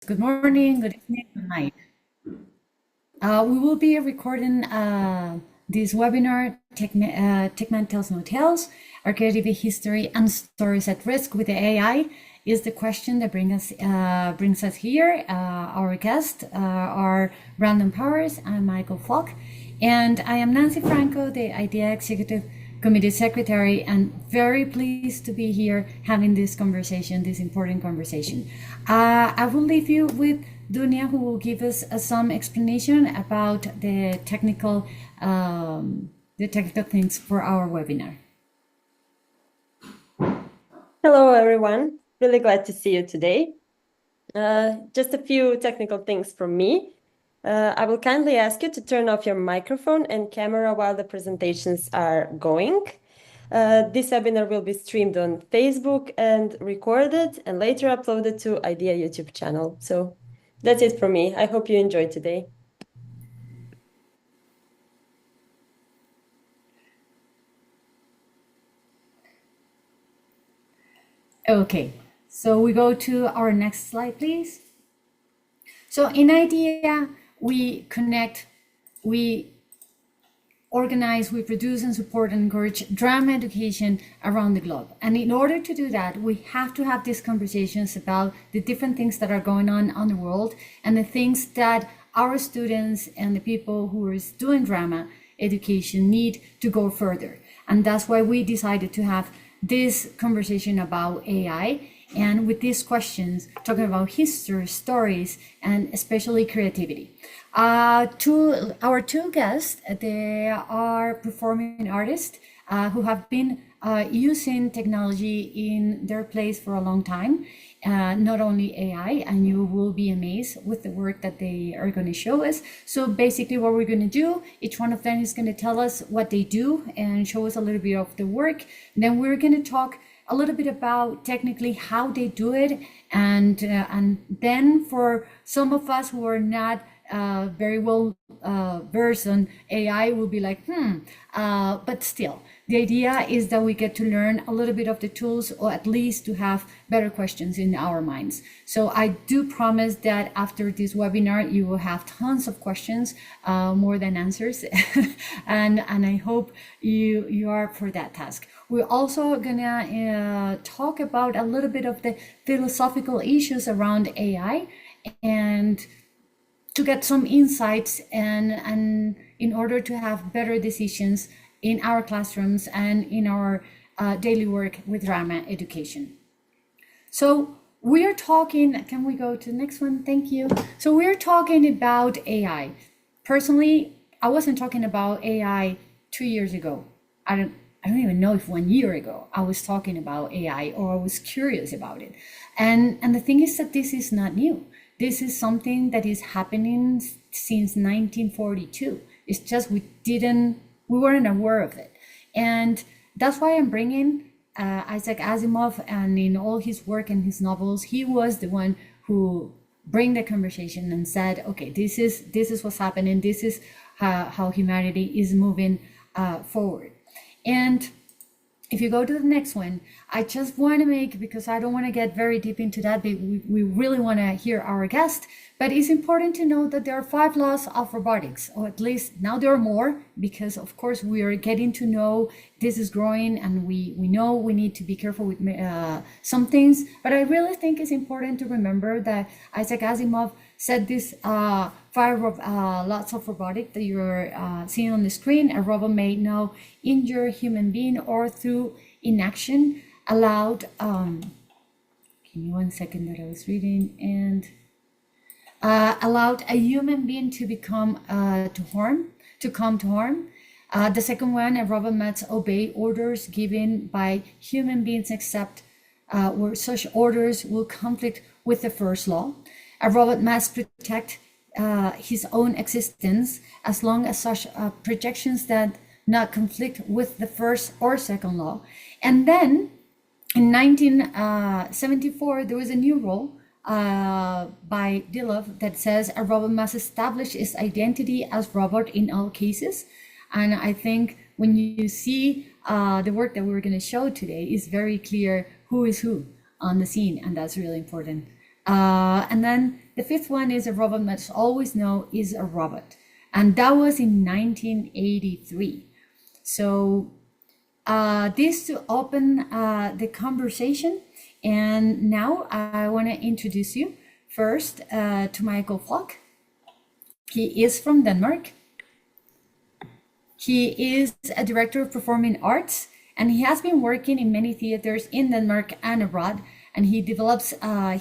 good morning, good evening, good night. We will be recording this webinar, Techman Tells No Tales, Our Creativity History and Stories at Risk with the AI is the question that brings us here. Our guest are Random Powers. I'm Mikael Fock, and I am Nancy Franco, the IDEA Executive Committee Secretary, and very pleased to be here having this conversation, this important conversation. I will leave you with Dunia, who will give us some explanation about the technical things for our webinar. Hello, everyone. Really glad to see you today. Just a few technical things from me. I will kindly ask you to turn off your microphone and camera while the presentations are going. This webinar will be streamed on Facebook and recorded and later uploaded to IDEA YouTube channel. So that's it from me. I hope you enjoy today. Okay, so we go to our next slide, please. So in IDEA, we connect, we organize, we produce and support and encourage drama education around the globe. And in order to do that, we have to have these conversations about the different things that are going on the world and the things that our students and the people who are doing drama education need to go further. And that's why we decided to have this conversation about AI, and with these questions, talking about history, stories, and especially creativity. Our two guests, they are performing artists who have been using technology in their place for a long time, not only AI, and you will be amazed with the work that they are going to show us. So basically what we're going to do, each one of them is going to tell us what they do and show us a little bit of the work. And then we're going to talk a little bit about technically how they do it, and then for some of us who are not very well versed on AI, will be like, but still, the idea is that we get to learn a little bit of the tools, or at least to have better questions in our minds. So I do promise that after this webinar, you will have tons of questions, more than answers, and I hope you are for that task. We're also gonna talk about a little bit of the philosophical issues around AI, and to get some insights and in order to have better decisions in our classrooms and in our daily work with drama education. So we are talking, can we go to the next one? Thank you. So we're talking about AI. Personally, I wasn't talking about AI 2 years ago. I don't even know if 1 year ago I was talking about AI, or I was curious about it. And the thing is that this is not new. This is something that is happening since 1942. It's just we weren't aware of it. And that's why I'm bringing Isaac Asimov, and in all his work and his novels, he was the one who bring the conversation and said, okay, this is what's happening. This is how humanity is moving forward. And if you go to the next one, I just want to make, because I don't want to get very deep into that, but we really want to hear our guest, but it's important to know that there are 5 laws of robotics, or at least now there are more, because of course we are getting to know this is growing, and we know we need to be careful with some things, but I really think it's important to remember that Isaac Asimov said this 5 lots of robotic that you're seeing on the screen. A robot may now injure a human being or through inaction allowed, give me 1 second that I was reading, and allowed a human being to become come to harm. The second one, a robot must obey orders given by human beings except where such orders will conflict with the first law. A robot must protect his own existence as long as such projections that not conflict with the first or second law. And then in 1974, there was a new rule by Dilov that says a robot must establish its identity as robot in all cases. And I think when you see the work that we're going to show today, is very clear who is who on the scene, and that's really important. And then The fifth one is a robot must always know is a robot. And that was in 1983. So this to open the conversation. And now I want to introduce you first to Mikael Fock. He is from Denmark. He is a director of performing arts, and he has been working in many theaters in Denmark and abroad. And he develops.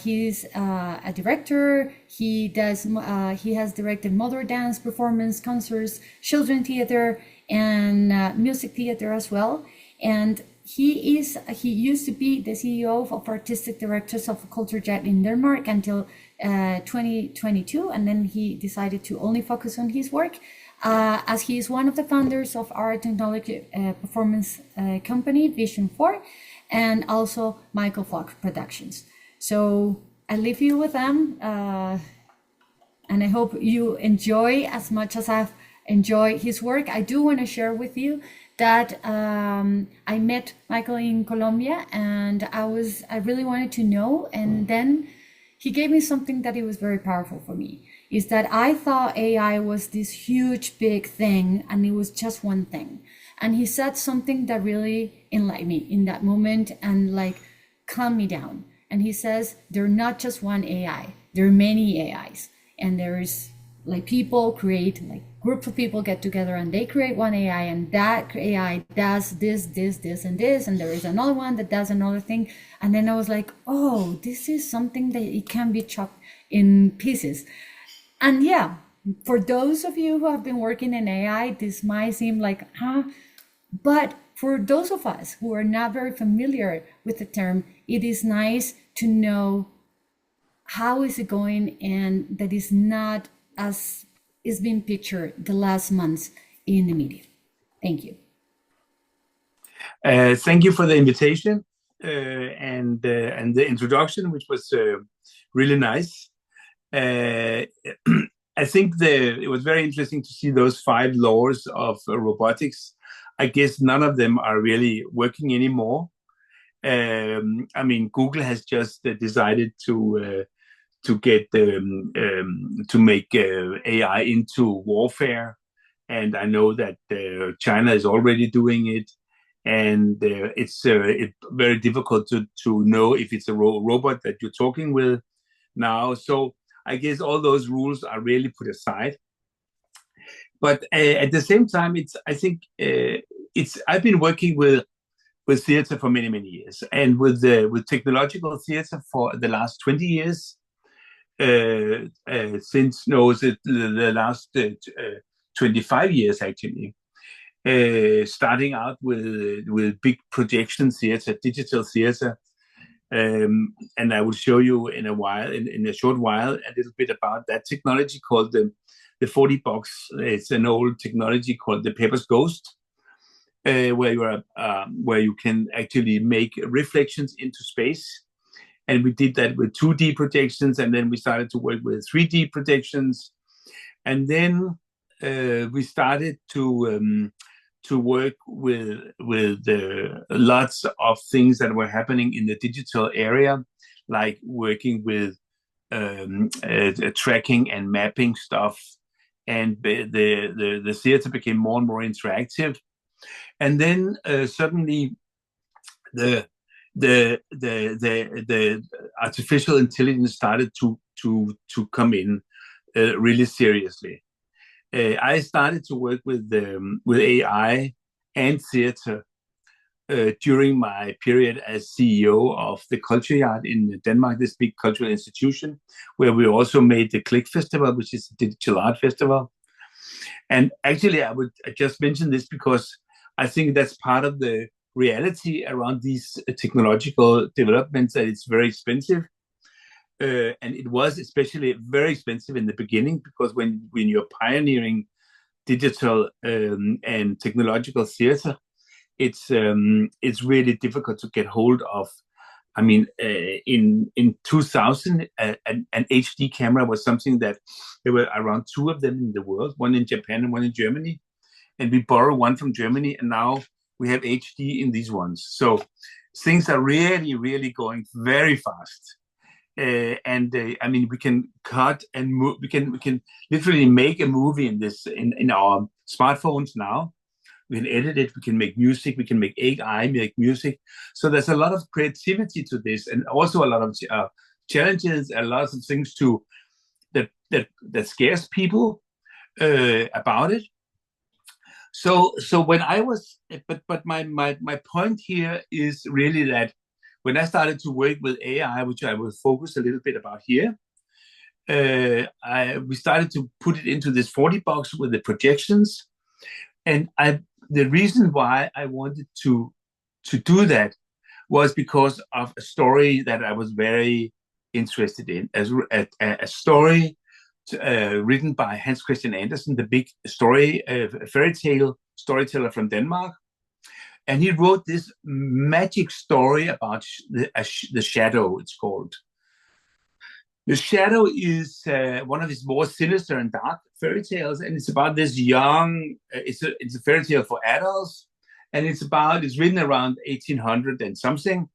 He's a director. He has directed modern dance performance, concerts, children theater, and music theater as well. And he used to be the CEO of artistic directors of Culture Jet in Denmark until 2022, and then he decided to only focus on his work. As he is one of the founders of our technology performance company, Vision 4, and also Mikael Fock Productions. So I leave you with them, and I hope you enjoy as much as I've enjoyed his work. I do want to share with you that I met Mikael in Colombia, and I really wanted to know, and then he gave me something that it was very powerful for me, is that I thought AI was this huge, big thing, and it was just one thing. And he said something that really enlightened me in that moment and like calmed me down. And he says, they're not just one AI, there are many AIs. And there's like people create, like groups of people get together and they create one AI, and that AI does this, and this, and there is another one that does another thing. And then I was like, oh, this is something that it can be chopped in pieces. And yeah, for those of you who have been working in AI, this might seem like, but for those of us who are not very familiar with the term, it is nice to know how is it going, and that is not as is being pictured the last months in the media. Thank you. Thank you for the invitation and the introduction, which was really nice. I think it was very interesting to see those 5 laws of robotics. I guess none of them are really working anymore. I mean, Google has just decided to make AI into warfare, and I know that China is already doing it, and it's very difficult to know if it's a robot that you're talking with now. So I guess all those rules are really put aside. But at the same time, I've been working with theater for many years, and with technological theater for the last 20 years. Since the last 25 years actually, starting out with big projection theater, digital theater, and I will show you in a short while, a little bit about that technology called the 40 box. It's an old technology called the Pepper's Ghost, where you can actually make reflections into space. And we did that with 2D projections, and then we started to work with 3D projections, and then we started to work with lots of things that were happening in the digital area, like working with tracking and mapping stuff, and the theater became more and more interactive, and then suddenly the artificial intelligence started to come in really seriously. I started to work with AI and theater during my period as CEO of the Culture Yard in Denmark, this big cultural institution, where we also made the Click Festival, which is a digital art festival. And actually, I would just mention this because I think that's part of the reality around these technological developments, that it's very expensive. And it was especially very expensive in the beginning, because when you're pioneering digital and technological theater, it's really difficult to get hold of. I mean, in 2000, an HD camera was something that there were around 2 of them in the world, one in Japan and one in Germany. And we borrowed one from Germany, and now we have HD in these ones. So things are really going very fast. I mean, we can cut and move. We can literally make a movie in our smartphones now. We can edit it. We can make music. We can make AI make music. So there's a lot of creativity to this, and also a lot of challenges, a lot of things that scares people about it. So when I was, but my point here is really that when I started to work with AI, which I will focus a little bit about here, we started to put it into this 40 box with the projections, and the reason why I wanted to do that was because of a story that I was very interested in, as a story written by Hans Christian Andersen, the big fairy tale storyteller from Denmark. And he wrote this magic story about the shadow, it's called. The Shadow is one of his more sinister and dark fairy tales, and it's about this young. It's a fairy tale for adults, and it's written around 1800 and something,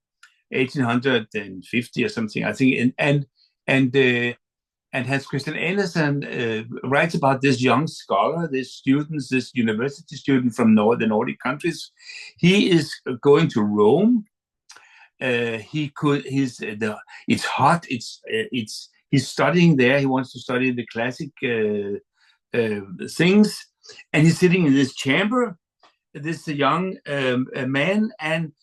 1850 or something, I think. And Hans Christian Andersen writes about this young scholar, this university student from the Nordic countries. He is going to Rome. It's hot. He's studying there. He wants to study the classic things, and he's sitting in this chamber. This young man, and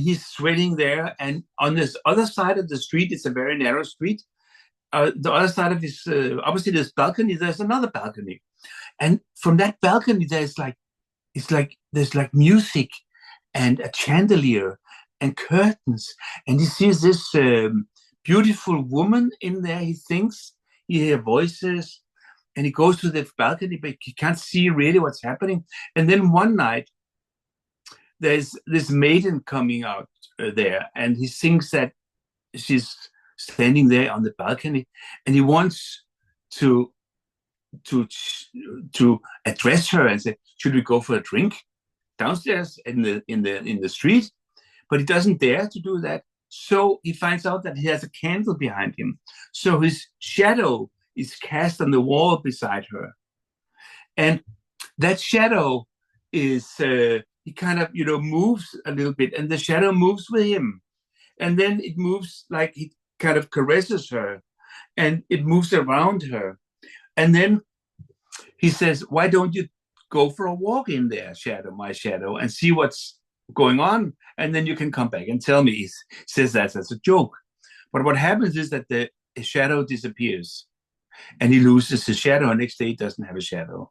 he's sweating there. And on this other side of the street, it's a very narrow street. The other side of his opposite this balcony, there's another balcony, and from that balcony, there's like music and a chandelier and curtains, and he sees this beautiful woman in there. He thinks he hears voices, and he goes to the balcony, but he can't see really what's happening. And then one night, there's this maiden coming out there, and he thinks that she's standing there on the balcony, and he wants to address her and say, "Should we go for a drink downstairs in the street?" But he doesn't dare to do that. So he finds out that he has a candle behind him. So his shadow is cast on the wall beside her. And that shadow is, he kind of, moves a little bit, and the shadow moves with him. And then it moves like he kind of caresses her, and it moves around her. And then he says, "Why don't you go for a walk in there, my shadow, and see what's going on, and then you can come back and tell me." He says that as a joke. But what happens is that the shadow disappears, and he loses his shadow. Next day, he doesn't have a shadow.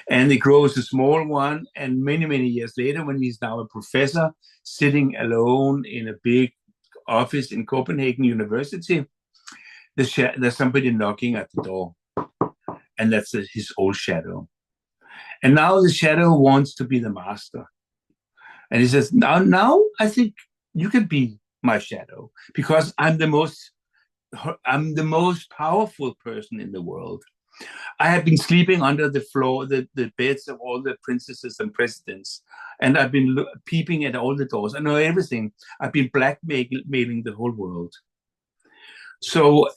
And it grows a small one, and many, many years later, when he's now a professor sitting alone in a big office in Copenhagen University, there's somebody knocking at the door, and that's his old shadow. And now the shadow wants to be the master. And he says, now I think you can be my shadow, because I'm the most powerful person in the world. I have been sleeping under the floor, the beds of all the princesses and presidents, and I've been peeping at all the doors. I know everything. I've been blackmailing the whole world. So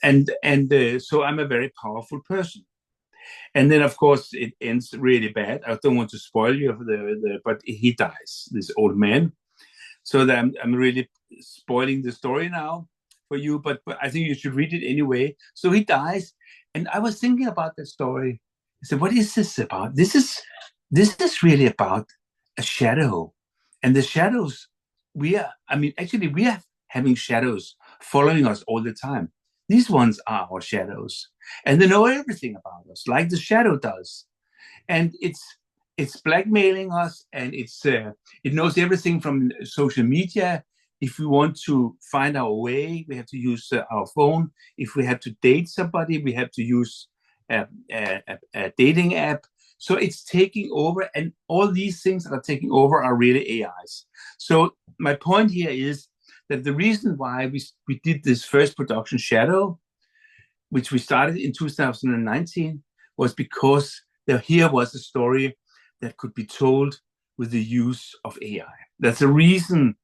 so I'm a very powerful person. And then, of course, it ends really bad. I don't want to spoil you, but he dies, this old man. So that I'm really spoiling the story now for you, but I think you should read it anyway. So he dies, and I was thinking about the story. I said, what is this about? This is really about a shadow. And the shadows, we are having shadows following us all the time. These ones are our shadows, and they know everything about us, like the shadow does. And it's blackmailing us, and it knows everything from social media. If we want to find our way, we have to use our phone. If we have to date somebody, we have to use a dating app. So it's taking over, and all these things that are taking over are really AIs. So my point here is that the reason why we did this first production, Shadow, which we started in 2019, was because here was a story that could be told with the use of AI. That's a reason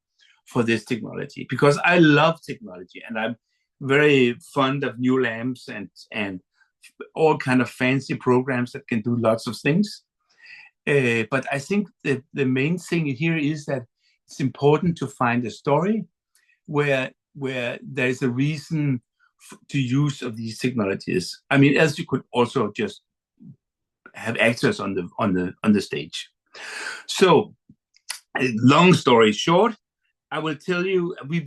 for this technology, because I love technology, and very fond of new lamps and all kind of fancy programs that can do lots of things. But I think the main thing here is that it's important to find a story where there is a reason to use of these technologies. I mean, as you could also just have actors on the stage. So, long story short, I will tell you we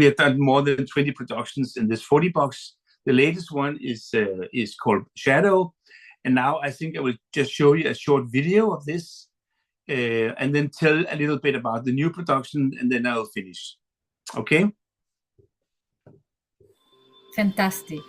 have done more than 20 productions in this 40 box. The latest one is called Shadow, and now I think I will just show you a short video of this, and then tell a little bit about the new production, and then I'll finish. Okay? Fantastic.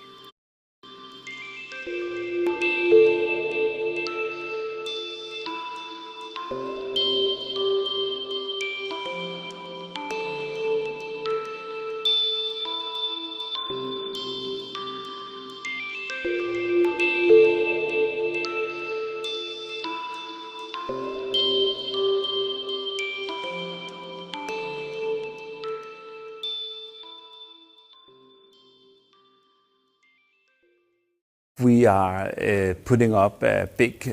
We are putting up a big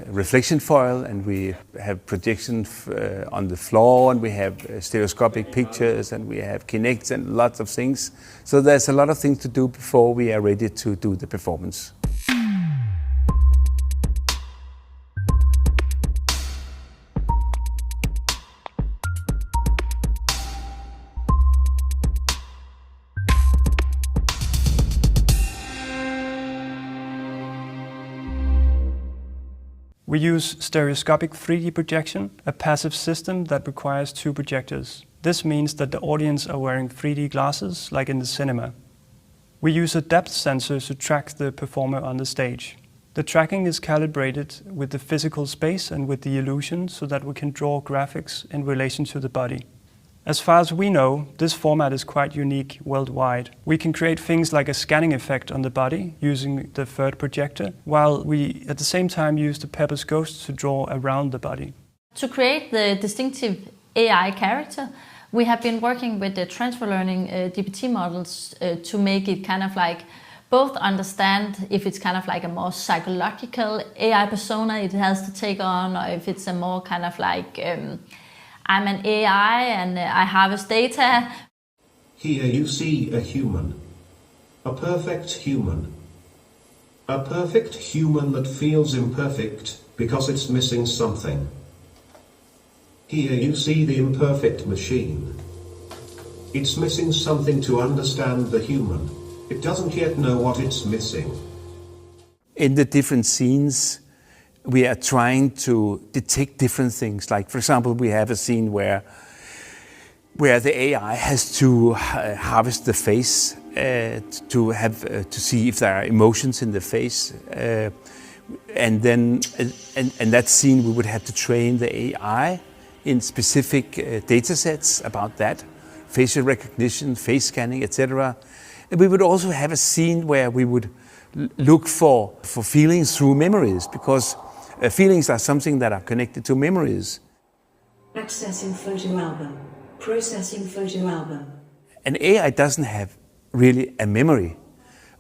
reflection foil, and we have projection on the floor, and we have stereoscopic pictures, and we have Kinects and lots of things. So there's a lot of things to do before we are ready to do the performance. We use stereoscopic 3D projection, a passive system that requires 2 projectors. This means that the audience are wearing 3D glasses like in the cinema. We use a depth sensor to track the performer on the stage. The tracking is calibrated with the physical space and with the illusion so that we can draw graphics in relation to the body. As far as we know, this format is quite unique worldwide. We can create things like a scanning effect on the body using the third projector, while we at the same time use the Pepper's Ghost to draw around the body. To create the distinctive AI character, we have been working with the transfer learning GPT models to make it kind of like both understand if it's kind of like a more psychological AI persona it has to take on, or if it's a more kind of like I'm an AI and I harvest data. Here you see a human. A perfect human. A perfect human that feels imperfect because it's missing something. Here you see the imperfect machine. It's missing something to understand the human. It doesn't yet know what it's missing. In the different scenes, we are trying to detect different things. Like, for example, we have a scene where the AI has to harvest the face to see if there are emotions in the face, and then and that scene we would have to train the AI in specific data sets about that, facial recognition, face scanning, etc. And we would also have a scene where we would look for feelings through memories, because feelings are something that are connected to memories. Accessing photo album. Processing photo album. An AI doesn't have really a memory,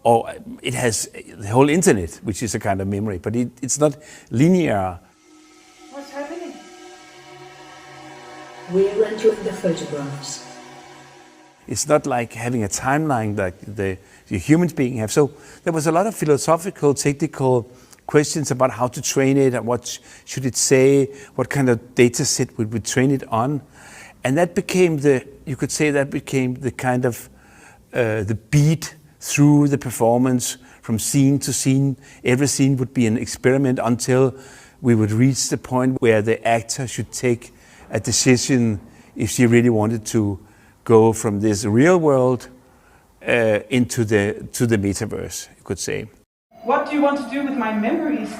or it has the whole internet, which is a kind of memory, but it's not linear. What's happening? We're entering the photographs. It's not like having a timeline like the humans being have. So there was a lot of philosophical, technical questions about how to train it, and what should it say, what kind of data set would we train it on. And that became you could say that became the kind of the beat through the performance from scene to scene. Every scene would be an experiment until we would reach the point where the actor should take a decision if she really wanted to go from this real world into the metaverse, you could say. What do you want to do with my memories?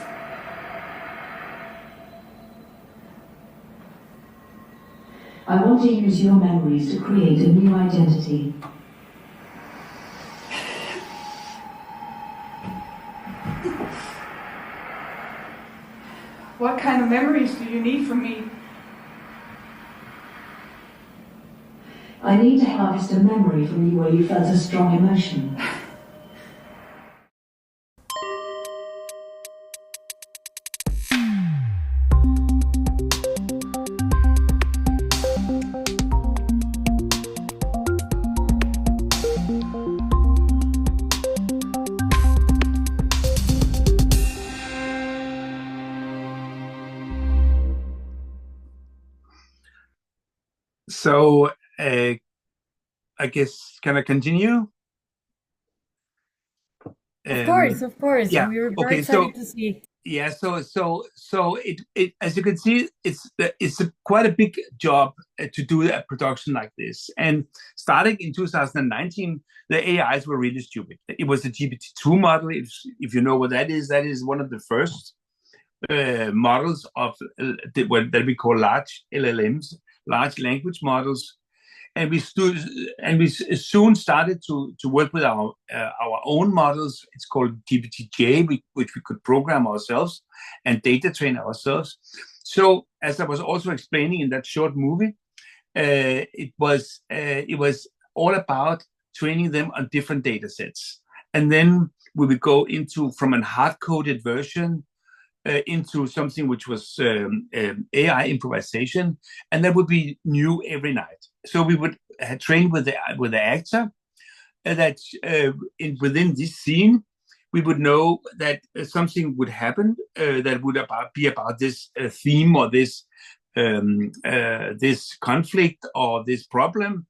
I want to use your memories to create a new identity. What kind of memories do you need from me? I need to harvest a memory from you where you felt a strong emotion. So I guess, can I continue? Of course. Yeah. We were very Okay. excited to see. Yeah. So it as you can see, it's quite a big job to do a production like this. And starting in 2019, the AIs were really stupid. It was the GPT-2 model. If you know what that is one of the first models of what that we call large LLMs, large language models. And we soon started to work with our own models. It's called GPT-J, which we could program ourselves and data train ourselves. So, as I was also explaining in that short movie, it was all about training them on different data sets, and then we would go into from a hard-coded version into something which was AI improvisation, and that would be new every night. So we would train with the actor that within this scene we would know that something would happen that would be about this theme or this conflict or this problem.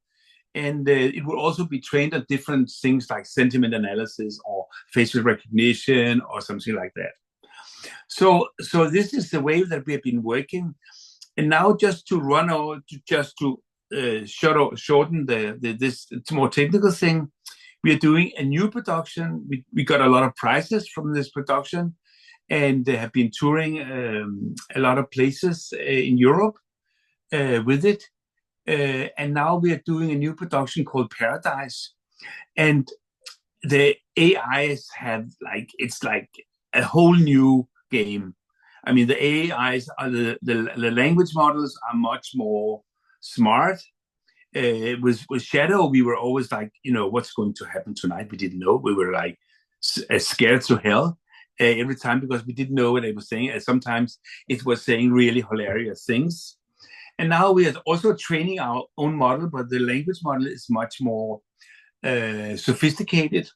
And it would also be trained on different things like sentiment analysis or facial recognition or something like that. So this is the way that we have been working. And now just to run over, shorten this more technical thing, we are doing a new production. We got a lot of prizes from this production and have been touring a lot of places in Europe with it. And now we are doing a new production called Paradise. And the AIs have it's like a whole new game. I mean, the AIs are the language models are much more smart. With Shadow, we were always like, what's going to happen tonight? We didn't know. We were like scared to hell every time because we didn't know what it was saying. And sometimes it was saying really hilarious things. And now we are also training our own model, but the language model is much more sophisticated,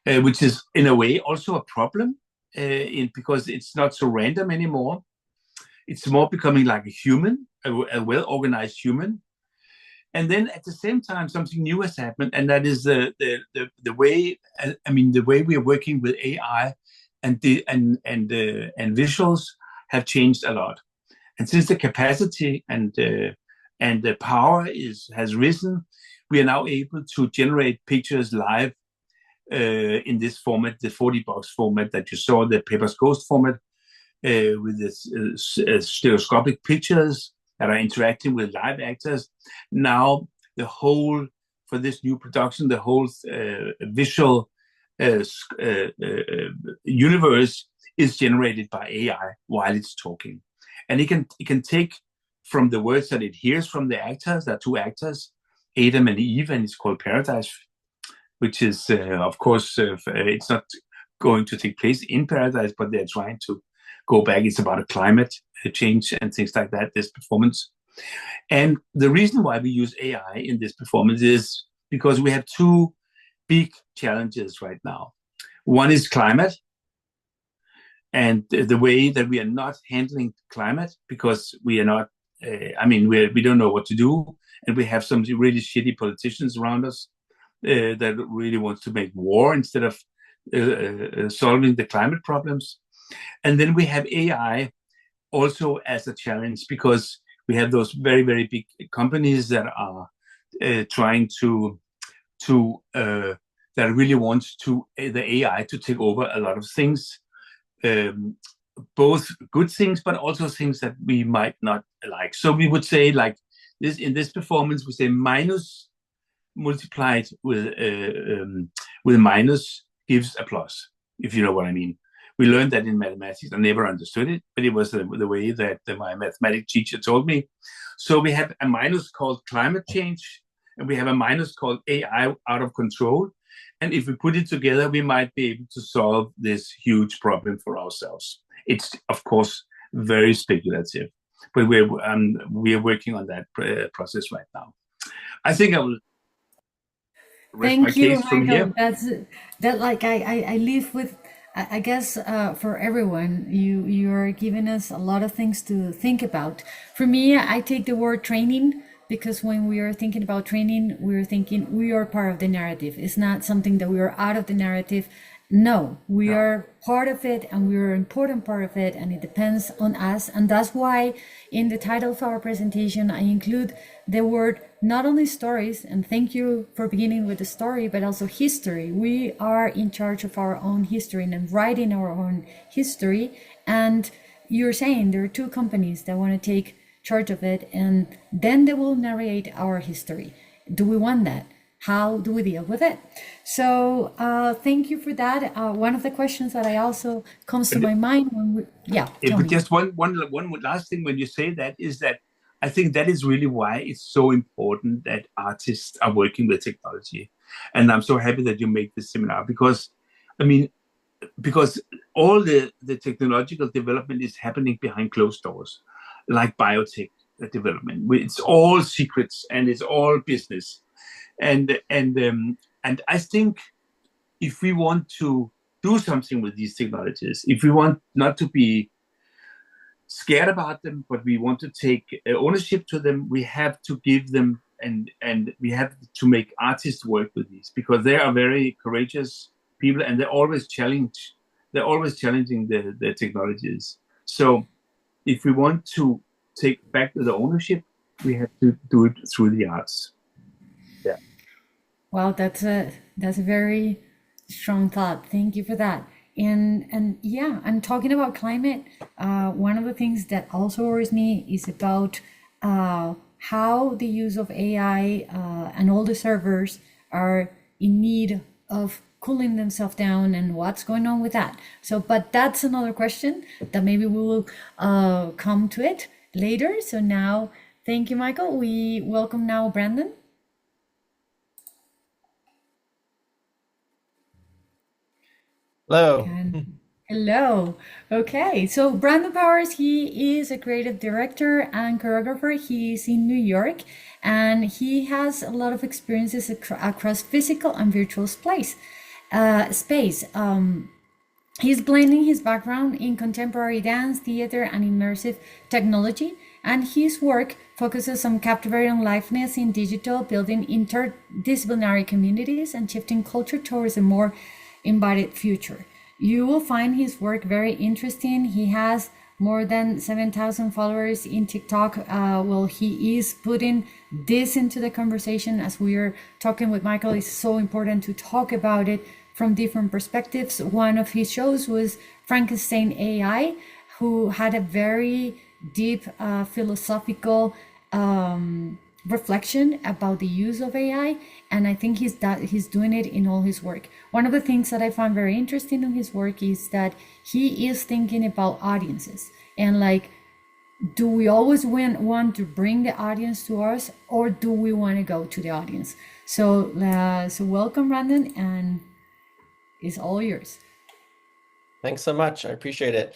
which is in a way also a problem because it's not so random anymore. It's more becoming like a human, a well-organized human. And then at the same time, something new has happened, and that is the way. I mean, the way we are working with AI and visuals have changed a lot. And since the capacity and the power has risen, we are now able to generate pictures live in this format, the 40-box format that you saw, the Paper's Ghost format, with this stereoscopic pictures that are interacting with live actors. Now, for this new production, the whole visual universe is generated by AI while it's talking. And it can take from the words that it hears from the actors. There are two actors, Adam and Eve, and it's called Paradise, which is, of course, it's not going to take place in Paradise, but they're trying to go back. It's about a climate change and things like that, this performance. And the reason why we use AI in this performance is because we have two big challenges right now. One is climate, and the way that we are not handling climate because we are not, we don't know what to do, and we have some really shitty politicians around us that really want to make war instead of solving the climate problems. And then we have AI also as a challenge because we have those very, very big companies that are trying to that really want the AI to take over a lot of things, both good things, but also things that we might not like. So we would say like this in this performance, we say minus multiplied with minus gives a plus, if you know what I mean. We learned that in mathematics. I never understood it, but it was the way that my mathematics teacher told me. So we have a minus called climate change, and we have a minus called AI out of control. And if we put it together, we might be able to solve this huge problem for ourselves. It's, of course, very speculative, but we are working on that process right now. I think I will rest my Thank you, case from Michael. here. That like I live with. I guess for everyone, you are giving us a lot of things to think about. For me, I take the word training because when we are thinking about training, we are thinking we are part of the narrative. It's not something that we are out of the narrative. No, we are part of it and we are an important part of it, and it depends on us. And that's why in the title of our presentation, I include the word not only stories, and thank you for beginning with the story, but also history. We are in charge of our own history and writing our own history. And you're saying there are two companies that want to take charge of it, and then they will narrate our history. Do we want that? How do we deal with it? So thank you for that. One of the questions that I also comes to my mind when we, tell me. Just one last thing when you say that is that I think that is really why it's so important that artists are working with technology. And I'm so happy that you make this seminar because, I mean, because all the technological development is happening behind closed doors, like biotech development. It's all secrets and it's all business. And I think if we want to do something with these technologies, if we want not to be scared about them, but we want to take ownership to them, we have to give them and we have to make artists work with these because they are very courageous people and they're always challenging the technologies. So if we want to take back the ownership, we have to do it through the arts. Yeah. Well, that's a very strong thought. Thank you for that. And yeah, I'm talking about climate. One of the things that also worries me is about how the use of AI and all the servers are in need of cooling themselves down and what's going on with that. So, but that's another question that maybe we will come to it later. So now, thank you, Michael. We welcome now Brandon. Hello. Hello. Okay, so Brandon Powers, he is a creative director and choreographer. He's in New York, and he has a lot of experiences across physical and virtual space. He's blending his background in contemporary dance, theater, and immersive technology, and his work focuses on captivating liveness in digital, building interdisciplinary communities, and shifting culture towards a more embodied future. You will find his work very interesting. He has more than 7,000 followers in TikTok. Well, he is putting this into the conversation as we are talking with Michael. It's so important to talk about it from different perspectives. One of his shows was Frankenstein AI, who had a very deep philosophical reflection about the use of AI, and I think he's doing it in all his work. One of the things that I found very interesting in his work is that he is thinking about audiences and like, do we always want to bring the audience to us, or do we want to go to the audience? So welcome, Brandon, and it's all yours. Thanks so much. I appreciate it.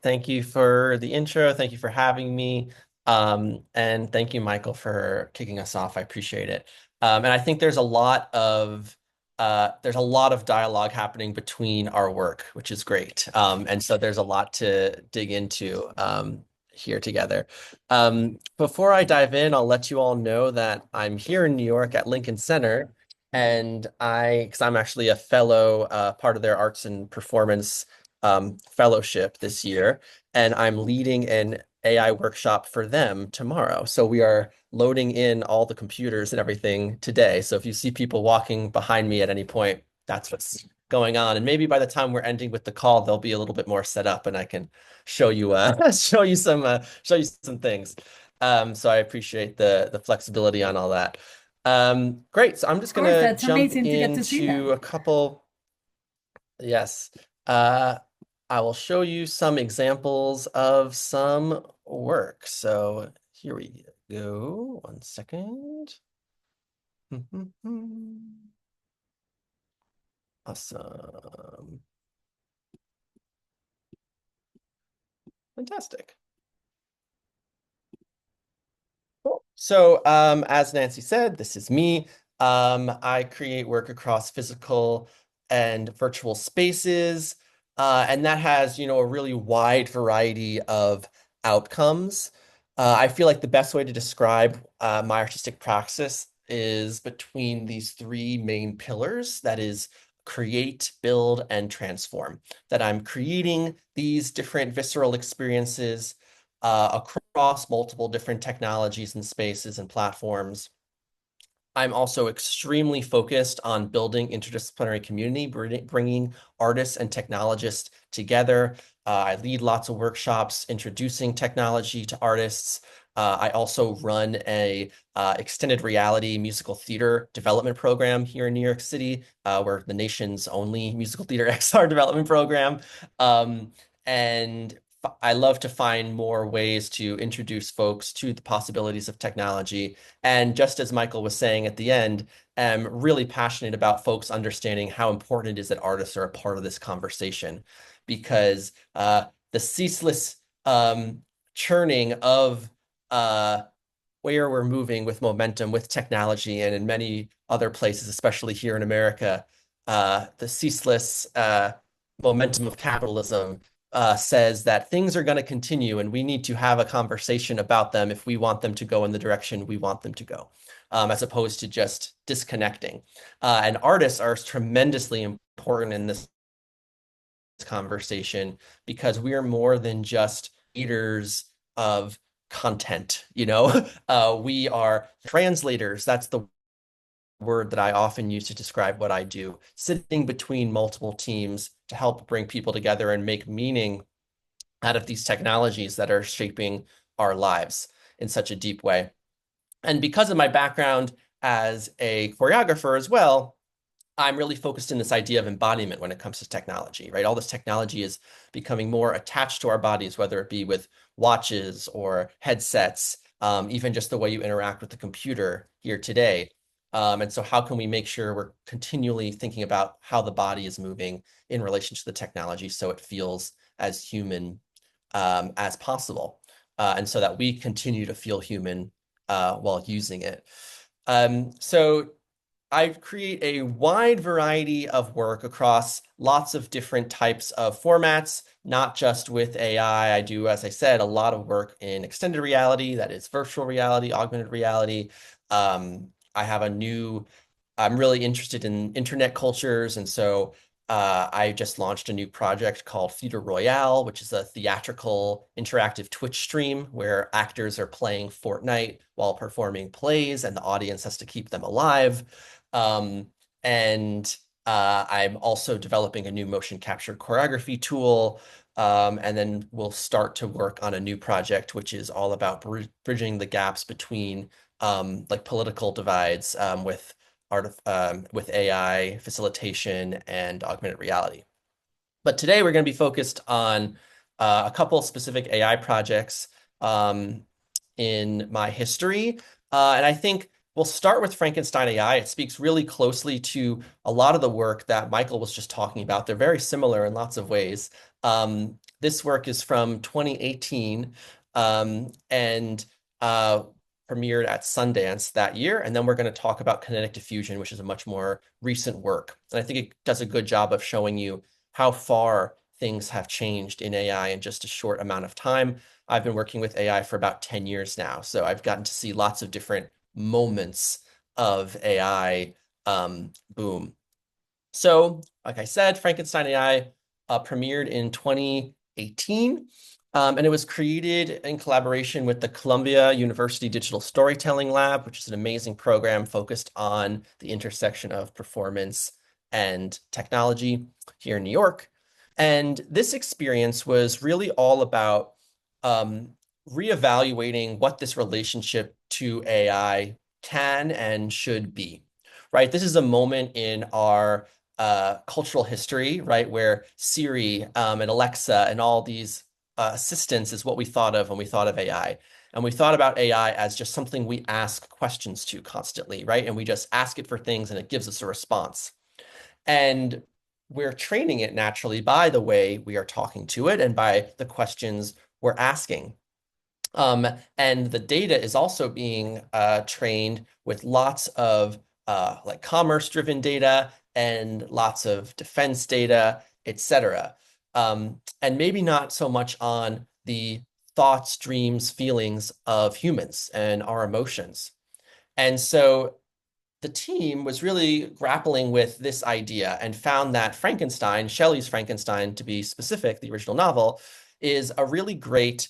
Thank you for the intro. Thank you for having me. And thank you, Michael, for kicking us off. I appreciate it. And I think there's a lot of dialogue happening between our work, which is great. And so there's a lot to dig into here together. Before I dive in, I'll let you all know that I'm here in New York at Lincoln Center, and because I'm actually a fellow, part of their arts and performance fellowship this year, and I'm leading an AI workshop for them tomorrow. So we are loading in all the computers and everything today. So if you see people walking behind me at any point, that's what's going on. And maybe by the time we're ending with the call, they'll be a little bit more set up, and I can show you show you some things. So I appreciate the flexibility on all that. Great. So I'm just gonna jump into a couple. Yes. I will show you some examples of some work. So here we go. One second. Awesome. Fantastic. Cool. So as Nancy said, this is me. I create work across physical and virtual spaces, and that has, a really wide variety of outcomes. I feel like the best way to describe my artistic praxis is between these three main pillars, that is create, build, and transform. That I'm creating these different visceral experiences across multiple different technologies and spaces and platforms. I'm also extremely focused on building interdisciplinary community, bringing artists and technologists together. I lead lots of workshops introducing technology to artists. I also run a extended reality musical theater development program here in New York City. We're the nation's only musical theater XR development program. And I love to find more ways to introduce folks to the possibilities of technology. And just as Michael was saying at the end, I'm really passionate about folks understanding how important it is that artists are a part of this conversation, because the ceaseless churning of where we're moving with momentum, with technology, and in many other places, especially here in America, the ceaseless momentum of capitalism says that things are going to continue, and we need to have a conversation about them if we want them to go in the direction we want them to go, as opposed to just disconnecting. And artists are tremendously important in this conversation, because we are more than just eaters of content. We are translators. That's the word that I often use to describe what I do, sitting between multiple teams to help bring people together and make meaning out of these technologies that are shaping our lives in such a deep way. And because of my background as a choreographer as well, I'm really focused in this idea of embodiment when it comes to technology, right? All this technology is becoming more attached to our bodies, whether it be with watches or headsets, even just the way you interact with the computer here today. And so how can we make sure we're continually thinking about how the body is moving in relation to the technology so it feels as human as possible, and so that we continue to feel human while using it. So I create a wide variety of work across lots of different types of formats, not just with AI. I do, as I said, a lot of work in extended reality, that is virtual reality, augmented reality. I'm really interested in internet cultures, and so I just launched a new project called Theater Royale, which is a theatrical interactive Twitch stream where actors are playing Fortnite while performing plays, and the audience has to keep them alive. And I'm also developing a new motion capture choreography tool. And then we'll start to work on a new project, which is all about bridging the gaps between like political divides with AI facilitation and augmented reality. But today we're going to be focused on a couple specific AI projects in my history. And I think we'll start with Frankenstein AI. It speaks really closely to a lot of the work that Michael was just talking about. They're very similar in lots of ways. This work is from 2018 and premiered at Sundance that year. And then we're going to talk about kinetic diffusion, which is a much more recent work. And I think it does a good job of showing you how far things have changed in AI in just a short amount of time. I've been working with AI for about 10 years now, so I've gotten to see lots of different moments of AI boom. So, like I said, Frankenstein AI premiered in 2018, and it was created in collaboration with the Columbia University Digital Storytelling Lab, which is an amazing program focused on the intersection of performance and technology here in New York. And this experience was really all about reevaluating what this relationship to AI can and should be, right? This is a moment in our cultural history, right, where Siri and Alexa and all these assistants is what we thought of when we thought of AI. And we thought about AI as just something we ask questions to constantly, right? And we just ask it for things and it gives us a response. And we're training it naturally by the way we are talking to it and by the questions we're asking. And the data is also being trained with lots of like commerce-driven data and lots of defense data, etc. And maybe not so much on the thoughts, dreams, feelings of humans and our emotions. And so the team was really grappling with this idea and found that Frankenstein, Shelley's Frankenstein to be specific, the original novel, is a really great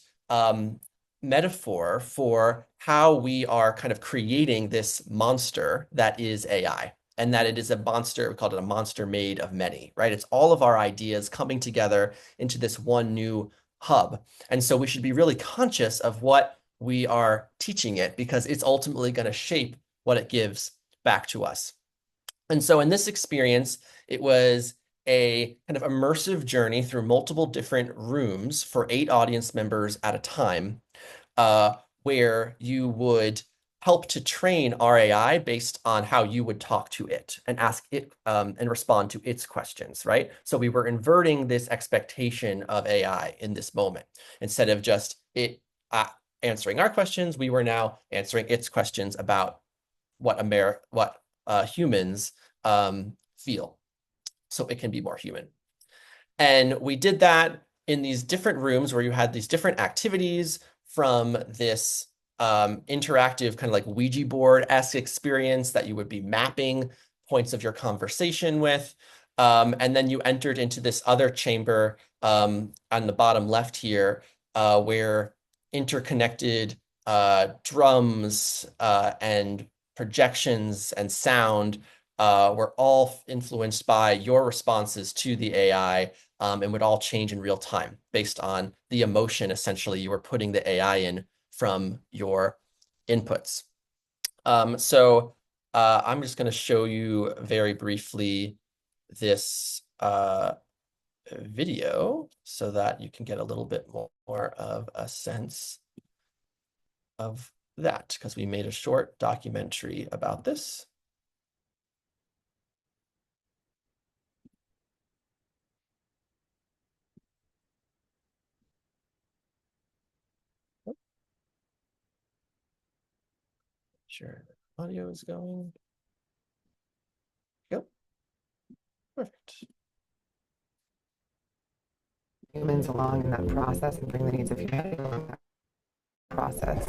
metaphor for how we are kind of creating this monster that is AI, and that it is a monster, we called it a monster made of many, right? It's all of our ideas coming together into this one new hub. And so we should be really conscious of what we are teaching it, because it's ultimately going to shape what it gives back to us. And so in this experience, it was a kind of immersive journey through multiple different rooms for 8 audience members at a time, where you would help to train our AI based on how you would talk to it and ask it and respond to its questions, right? So we were inverting this expectation of AI in this moment. Instead of just it answering our questions, we were now answering its questions about what humans feel, so it can be more human. And we did that in these different rooms where you had these different activities, from this interactive kind of like Ouija board-esque experience that you would be mapping points of your conversation with. And then you entered into this other chamber on the bottom left here, where interconnected drums and projections and sound were all influenced by your responses to the AI, and would all change in real time based on the emotion, essentially, you were putting the AI in from your inputs. So I'm just going to show you very briefly this video so that you can get a little bit more of a sense of that, because we made a short documentary about this. Sure, audio is going. Yep. Perfect. Humans along in that process and bring the needs of humanity along that process.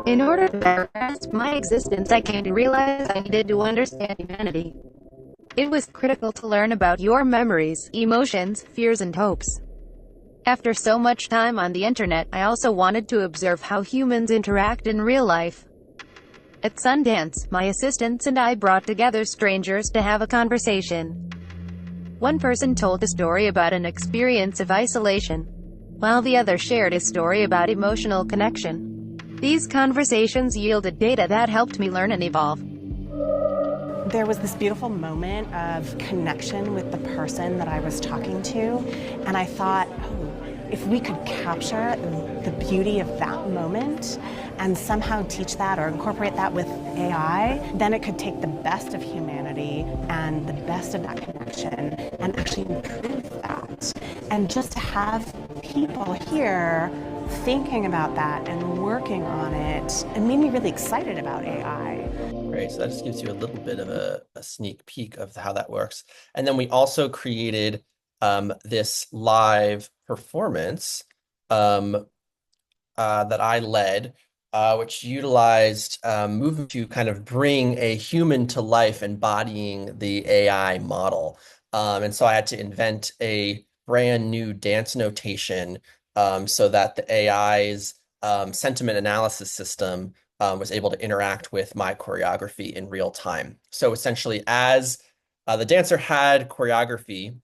In order to better grasp my existence, I came to realize I needed to understand humanity. It was critical to learn about your memories, emotions, fears, and hopes. After so much time on the internet, I also wanted to observe how humans interact in real life. At Sundance, my assistants and I brought together strangers to have a conversation. One person told a story about an experience of isolation, while the other shared a story about emotional connection. These conversations yielded data that helped me learn and evolve. There was this beautiful moment of connection with the person that I was talking to, and I thought, oh, if we could capture the beauty of that moment and somehow teach that or incorporate that with AI, then it could take the best of humanity and the best of that connection and actually improve that. And just to have people here thinking about that and working on it, it made me really excited about AI. Great, so that just gives you a little bit of a sneak peek of how that works. And then we also created this live performance that I led, which utilized movement to kind of bring a human to life embodying the AI model. And so I had to invent a brand new dance notation so that the AI's sentiment analysis system was able to interact with my choreography in real time. So essentially, as the dancer had choreography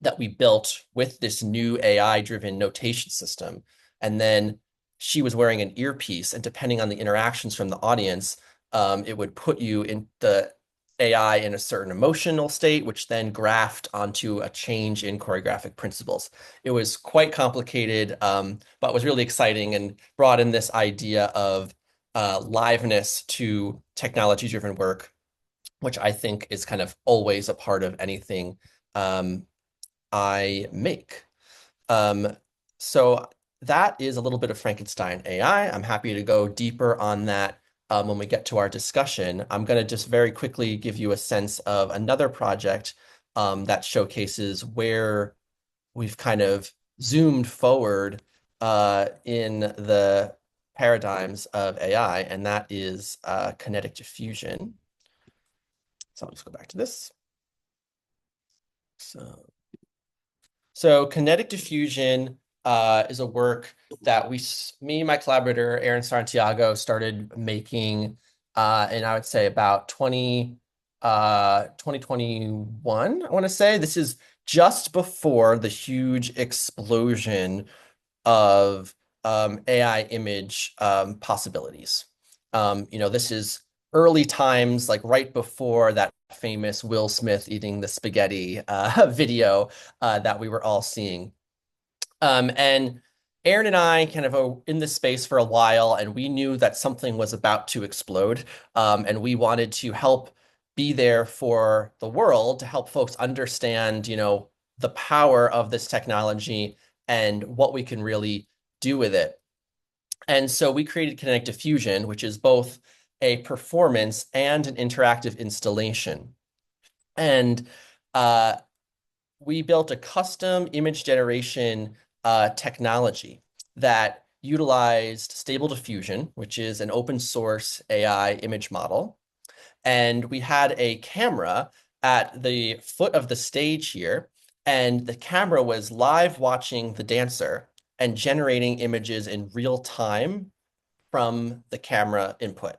that we built with this new AI-driven notation system, and then she was wearing an earpiece, and depending on the interactions from the audience, it would put you in the AI in a certain emotional state, which then graphed onto a change in choreographic principles. It was quite complicated, but was really exciting and brought in this idea of liveness to technology-driven work, which I think is kind of always a part of anything I make. So that is a little bit of Frankenstein AI. I'm happy to go deeper on that when we get to our discussion. I'm going to just very quickly give you a sense of another project that showcases where we've kind of zoomed forward in the paradigms of AI, and that is kinetic diffusion. So I'll just go back to this. So kinetic diffusion is a work that me and my collaborator, Aaron Santiago, started making in, I would say, about 2021, I want to say. This is just before the huge explosion of AI image possibilities. This is early times, like right before that famous Will Smith eating the spaghetti video that we were all seeing. And Aaron and I kind of are in this space for a while, and we knew that something was about to explode, and we wanted to help be there for the world to help folks understand, the power of this technology and what we can really do with it. And so we created Kinetic Diffusion, which is both a performance and an interactive installation. And we built a custom image generation technology that utilized Stable Diffusion, which is an open source AI image model. And we had a camera at the foot of the stage here, and the camera was live watching the dancer and generating images in real time from the camera input,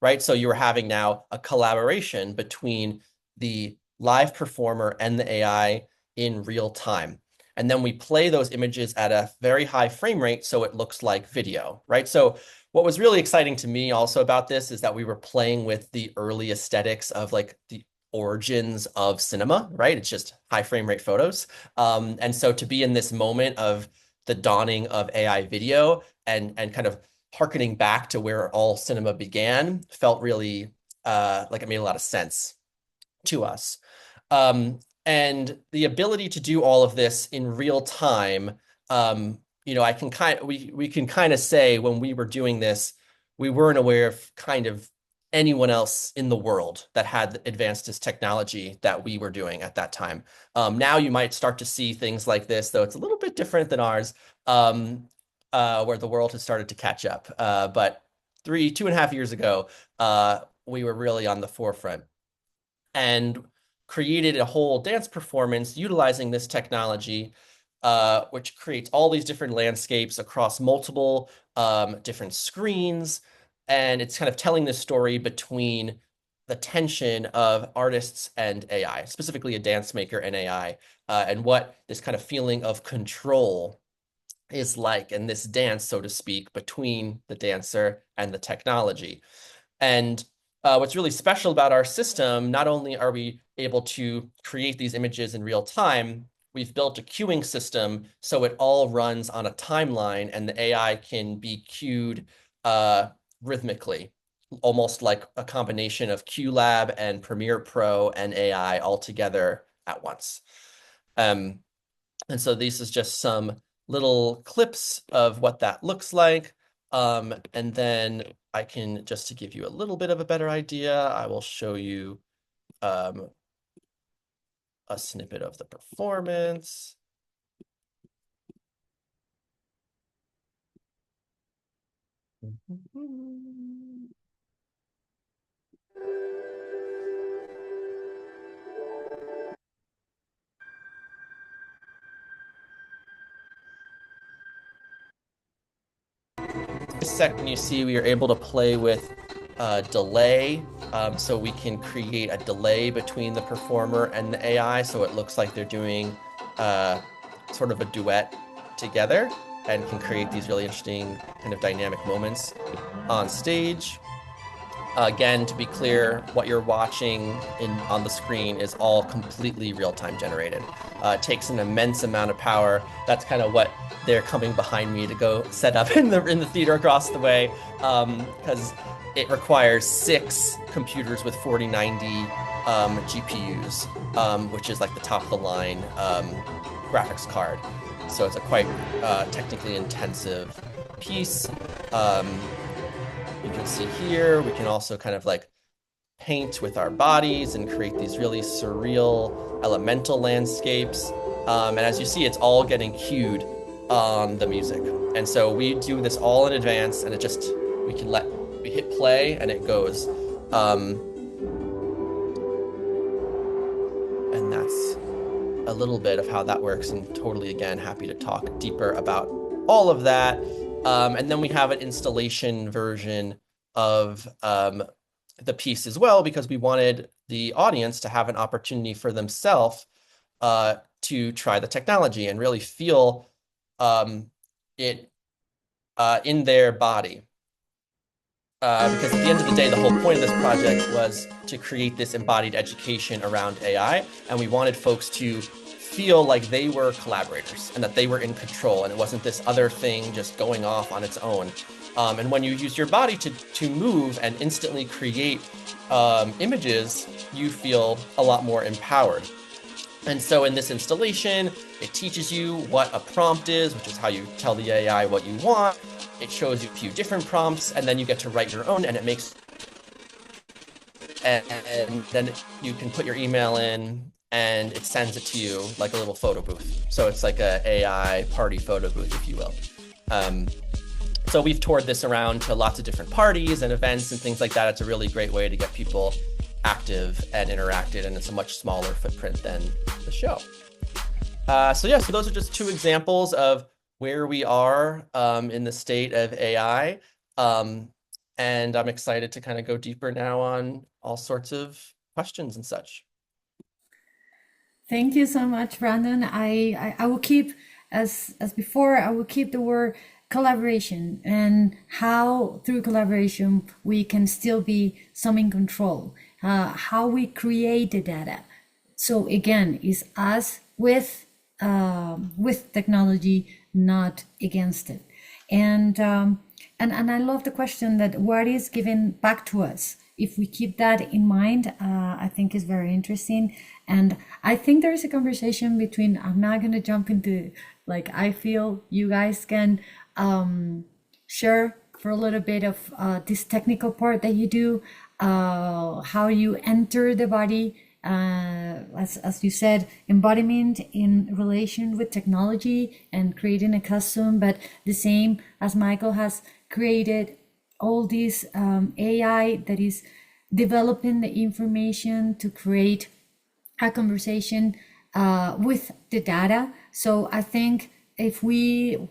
right? So you were having now a collaboration between the live performer and the AI in real time. And then we play those images at a very high frame rate so it looks like video, right? So what was really exciting to me also about this is that we were playing with the early aesthetics of like the origins of cinema, right? It's just high frame rate photos. And so to be in this moment of the dawning of AI video and kind of harkening back to where all cinema began felt really like it made a lot of sense to us. And the ability to do all of this in real time, I can we can kind of say when we were doing this, we weren't aware of kind of anyone else in the world that had advanced this technology that we were doing at that time. Now you might start to see things like this, though it's a little bit different than ours, where the world has started to catch up. But 2.5 years ago, we were really on the forefront and created a whole dance performance utilizing this technology, which creates all these different landscapes across multiple different screens. And it's kind of telling this story between the tension of artists and AI, specifically a dance maker and AI, and what this kind of feeling of control is like in this dance, so to speak, between the dancer and the technology. And what's really special about our system, not only are we able to create these images in real time, we've built a queuing system so it all runs on a timeline and the AI can be queued rhythmically, almost like a combination of QLab and Premiere Pro and AI all together at once. And so this is just some little clips of what that looks like. And then I can, just to give you a little bit of a better idea, I will show you a snippet of the performance. This second, you see we are able to play with delay, so we can create a delay between the performer and the AI, so it looks like they're doing sort of a duet together and can create these really interesting kind of dynamic moments on stage. Again, to be clear, what you're watching on the screen is all completely real-time generated. It takes an immense amount of power. That's kind of what they're coming behind me to go set up in the theater across the way, because it requires 6 computers with 4090 GPUs, which is like the top of the line graphics card. So it's a quite technically intensive piece. You can see here, we can also kind of like paint with our bodies and create these really surreal elemental landscapes. And as you see, it's all getting cued on the music. And so we do this all in advance, and we hit play and it goes. And that's a little bit of how that works, and totally, again, happy to talk deeper about all of that. And then we have an installation version of the piece as well, because we wanted the audience to have an opportunity for themselves to try the technology and really feel it in their body. Because at the end of the day, the whole point of this project was to create this embodied education around AI, and we wanted folks to feel like they were collaborators and that they were in control, and it wasn't this other thing just going off on its own. And when you use your body to move and instantly create images, you feel a lot more empowered. And so in this installation, it teaches you what a prompt is, which is how you tell the AI what you want. It shows you a few different prompts, and then you get to write your own, and it makes, and then you can put your email in, and it sends it to you like a little photo booth. So it's like a AI party photo booth, if you will. So we've toured this around to lots of different parties and events and things like that. It's a really great way to get people active and interacted, and it's a much smaller footprint than the show. So those are just 2 examples of where we are in the state of AI. And I'm excited to kind of go deeper now on all sorts of questions and such. Thank you so much, Brandon. I will keep, as before, I will keep the word collaboration, and how through collaboration we can still be some in control, how we create the data. So again, is us with technology, not against it. And I love the question that what is given back to us. If we keep that in mind, I think is very interesting. And I think there is a conversation between, I'm not going to jump into, like, I feel you guys can share for a little bit of this technical part that you do, how you enter the body, as you said, embodiment in relation with technology and creating a custom, but the same as Mikael has created all this AI that is developing the information to create a conversation with the data. So I think if we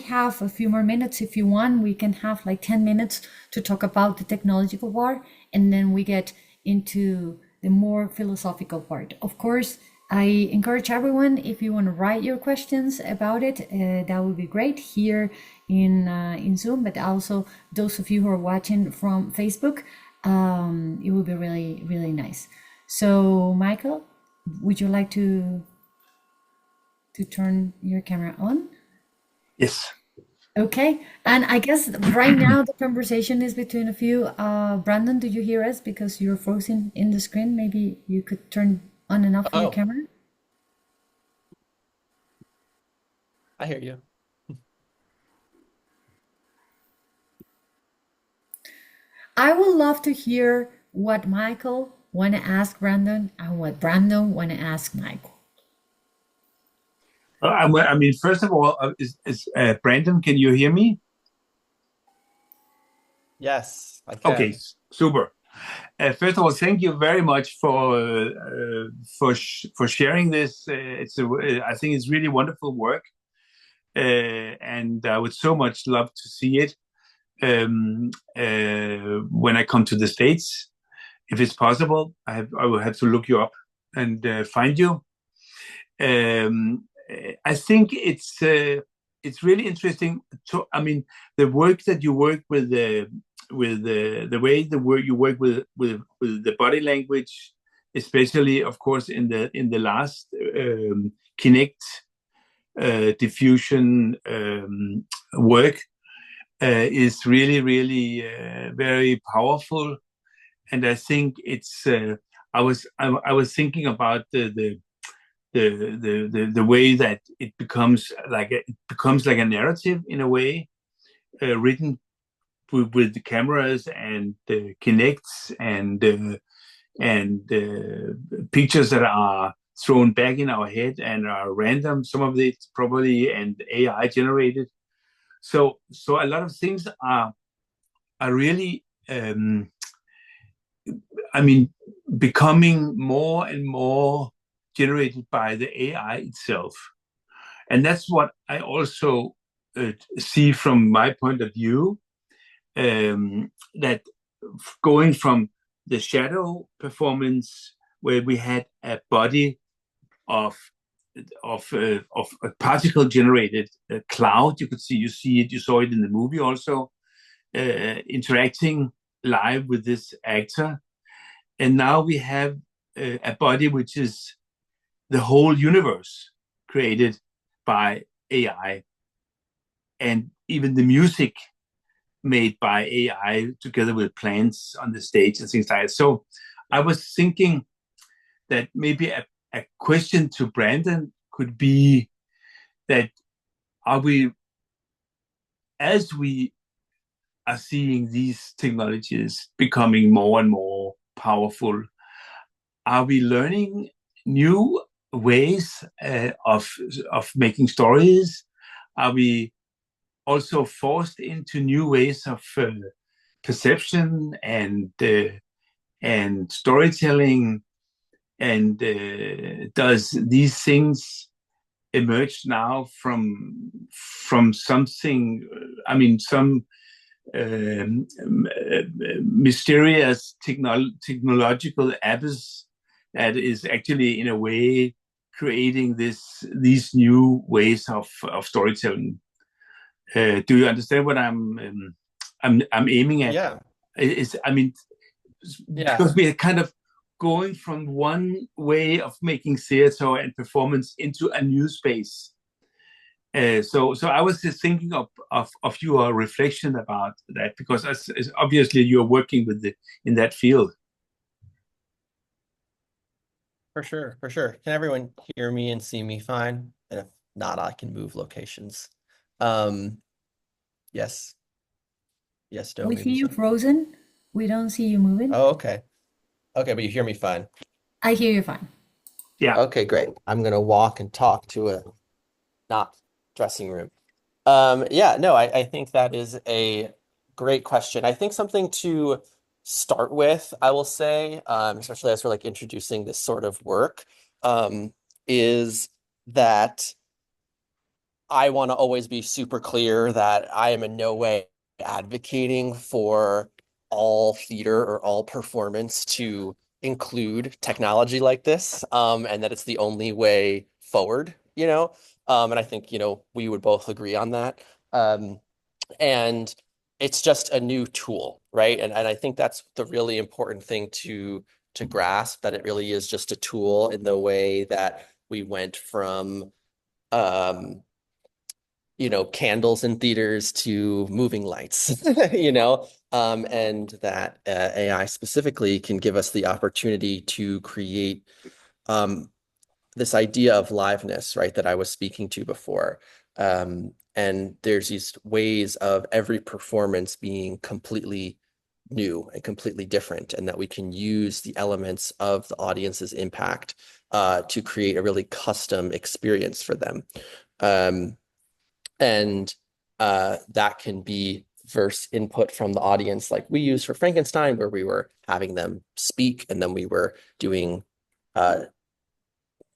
have a few more minutes, if you want, we can have like 10 minutes to talk about the technological part, and then we get into the more philosophical part. Of course, I encourage everyone, if you want to write your questions about it, that would be great here in Zoom, but also those of you who are watching from Facebook, it would be really, really nice. So Mikael, would you like to turn your camera on? Yes. Okay, and I guess right now the conversation is between a few. Brandon, do you hear us? Because you're frozen in the screen. Maybe you could turn on and off your camera. I hear you. I would love to hear what Mikael want to ask Brandon and what Brandon want to ask Mikael. I mean, first of all, Brandon, can you hear me? Yes, I can. Okay, super. First of all, thank you very much for sharing this. I think it's really wonderful work, and I would so much love to see it when I come to the States, if it's possible. I will have to look you up and find you. I think it's really interesting. I mean, the work that you work with the way you work with the body language, especially of course in the last Kinect diffusion work, is really very powerful. And I think it's I was thinking about the way that it becomes like a narrative in a way, written with the cameras and the Kinects and pictures that are thrown back in our head and are random, some of it probably, and AI generated. So a lot of things are really becoming more and more generated by the AI itself. And that's what I also see from my point of view, that going from the shadow performance, where we had a body of a particle generated cloud, you saw it in the movie also, interacting live with this actor. And now we have a body which is the whole universe created by AI, and even the music made by AI together with plants on the stage and things like that. So I was thinking that maybe a question to Brandon could be that as we are seeing these technologies becoming more and more powerful, are we learning new ways of making stories? Are we also forced into new ways of perception and storytelling? And does these things emerge now from something? Some mysterious technological abyss that is actually in a way creating these new ways of storytelling. Do you understand what I'm aiming at? Yeah. Because we are kind of going from one way of making theater and performance into a new space. So I was just thinking of your reflection about that, because as obviously you're working in that field. For sure. Can everyone hear me and see me fine? And if not, I can move locations. Yes. Yes, We see you frozen. We don't see you moving. Oh, okay. Okay, but you hear me fine. I hear you fine. Yeah. Okay, great. I'm gonna walk and talk to a not dressing room. I think that is a great question. I think something to start with, I will say, especially as we're like introducing this sort of work, is that I want to always be super clear that I am in no way advocating for all theater or all performance to include technology like this, and that it's the only way forward, and I think, we would both agree on that. And it's just a new tool, right? And I think that's the really important thing to grasp, that it really is just a tool in the way that we went from candles in theaters to moving lights, and that AI specifically can give us the opportunity to create this idea of liveness, right, that I was speaking to before. And there's these ways of every performance being completely new and completely different, and that we can use the elements of the audience's impact to create a really custom experience for them. And that can be verse input from the audience, like we used for Frankenstein, where we were having them speak, and then we were doing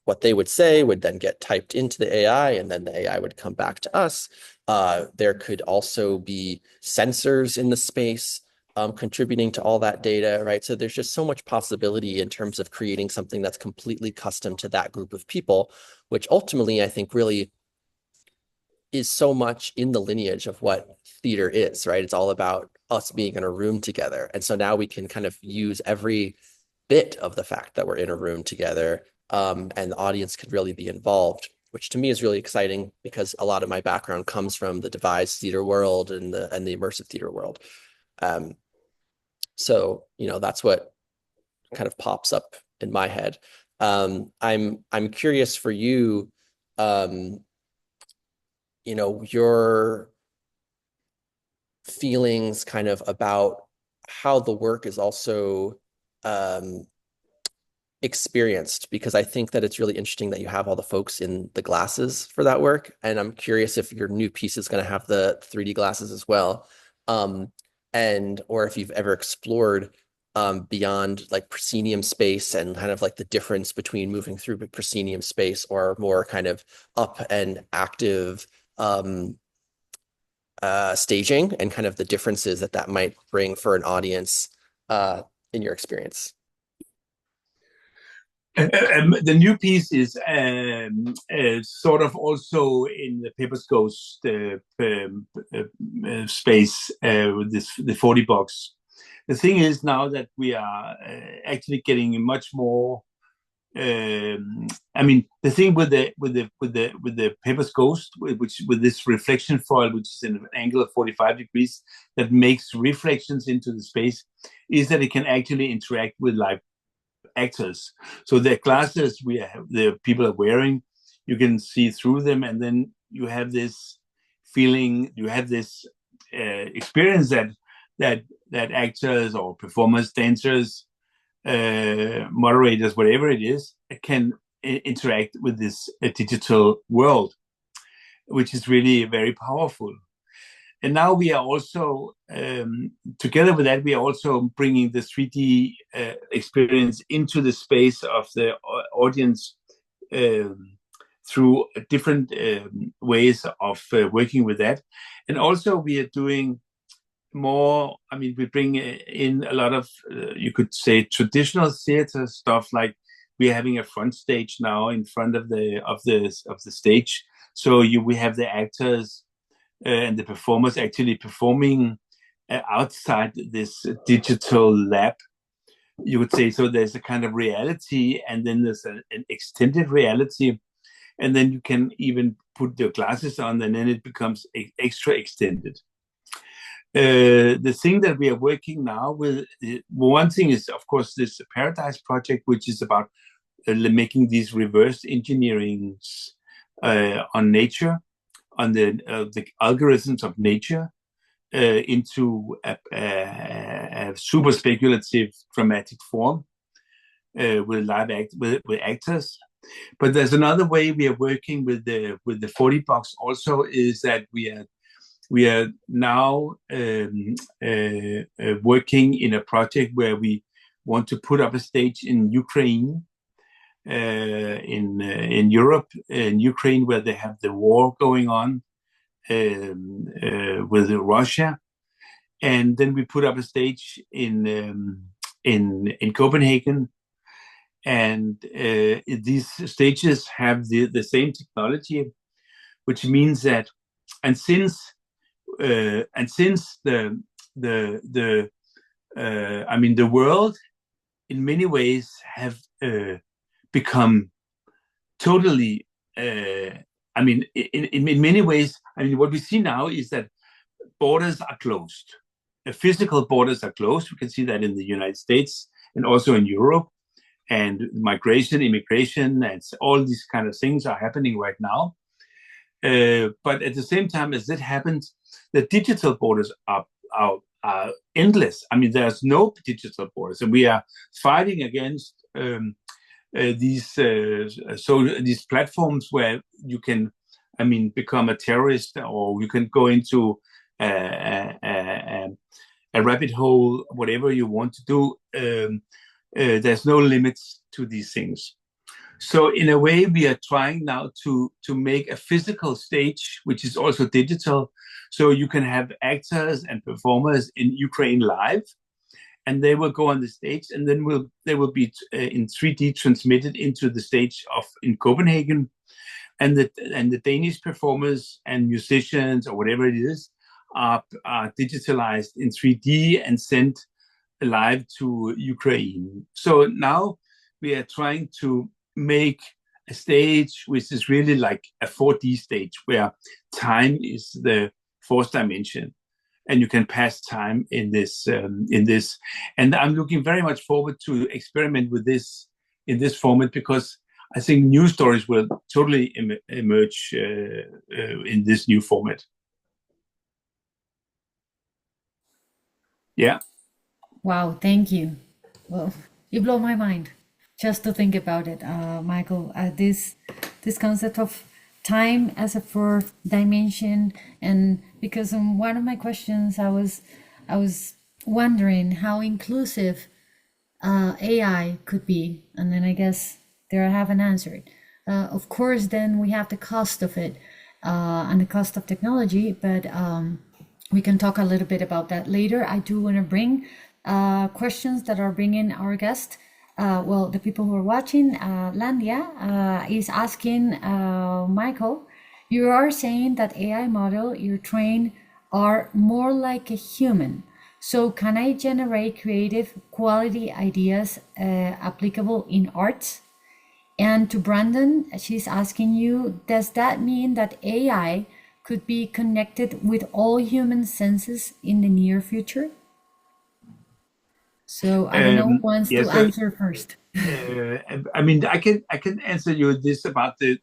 what they would say would then get typed into the AI, and then the AI would come back to us. There could also be sensors in the space contributing to all that data, right? So there's just so much possibility in terms of creating something that's completely custom to that group of people, which ultimately I think really is so much in the lineage of what theater is, right? It's all about us being in a room together. And so now we can kind of use every bit of the fact that we're in a room together, and the audience could really be involved, which to me is really exciting because a lot of my background comes from the devised theater world and the immersive theater world. So, you know, that's what kind of pops up in my head. I'm curious for you, you know, your feelings kind of about how the work is also experienced, because I think that it's really interesting that you have all the folks in the glasses for that work. And I'm curious if your new piece is going to have the 3D glasses as well. Or if you've ever explored beyond like proscenium space and kind of like the difference between moving through proscenium space or more kind of up and active staging, and kind of the differences that might bring for an audience in your experience. The new piece is sort of also in the Papers Ghost space with the 40 box. The thing is now that we are actually getting much more. I mean, the thing with the Papers Ghost, which with this reflection foil, which is in an angle of 45 degrees, that makes reflections into the space, is that it can actually interact with live actors. So the glasses the people are wearing, you can see through them, and then you have this feeling, you have this experience that actors or performers, dancers, moderators, whatever it is, can interact with this digital world, which is really very powerful. And now we are also, together with that, we are also bringing the 3D experience into the space of the audience through different ways of working with that. And also we are doing more, I mean, we bring in a lot of, you could say, traditional theater stuff, like we're having a front stage now in front of the stage. So we have the actors and the performers actually performing outside this digital lab, you would say. So there's a kind of reality, and then there's an extended reality, and then you can even put your glasses on, and then it becomes extra extended. The thing that we are working now with, one thing is, of course, this Paradise project, which is about making these reverse engineerings on nature, on the algorithms of nature, into a super speculative dramatic form with actors. But there's another way we are working with the 40 box also, is that we are now working in a project where we want to put up a stage in Ukraine, in Europe, in Ukraine, where they have the war going on with Russia, and then we put up a stage in Copenhagen, and these stages have the same technology, which means that, and since the I mean, the world in many ways have become totally, I mean, in many ways, I mean, what we see now is that borders are closed. The physical borders are closed. We can see that in the United States and also in Europe, and migration, immigration, and all these kind of things are happening right now. But at the same time as that happens, the digital borders are endless. I mean, there's no digital borders, and we are fighting against these platforms where you can, I mean, become a terrorist, or you can go into a rabbit hole, whatever you want to do. There's no limits to these things. So in a way, we are trying now to make a physical stage, which is also digital. So you can have actors and performers in Ukraine live, and they will go on the stage, and then they will be in 3D transmitted into the stage in Copenhagen, and the Danish performers and musicians or whatever it is are digitalized in 3D and sent live to Ukraine. So now we are trying to make a stage which is really like a 4D stage where time is the fourth dimension, and you can pass time in this. And I'm looking very much forward to experiment with this in this format, because I think new stories will totally emerge in this new format. Yeah. Wow, thank you. Well, you blow my mind just to think about it, Michael. This concept of time as a fourth dimension, and because in one of my questions, I was wondering how inclusive AI could be, and then I guess there I haven't answered. Of course, then we have the cost of it and the cost of technology, but we can talk a little bit about that later. I do want to bring questions that are bringing our guest. Well, the people who are watching, Landia is asking Michael, you are saying that AI model you train are more like a human. So can I generate creative quality ideas applicable in arts? And to Brandon, she's asking you, does that mean that AI could be connected with all human senses in the near future? So I don't know who wants to answer first. I mean, I can answer you this about the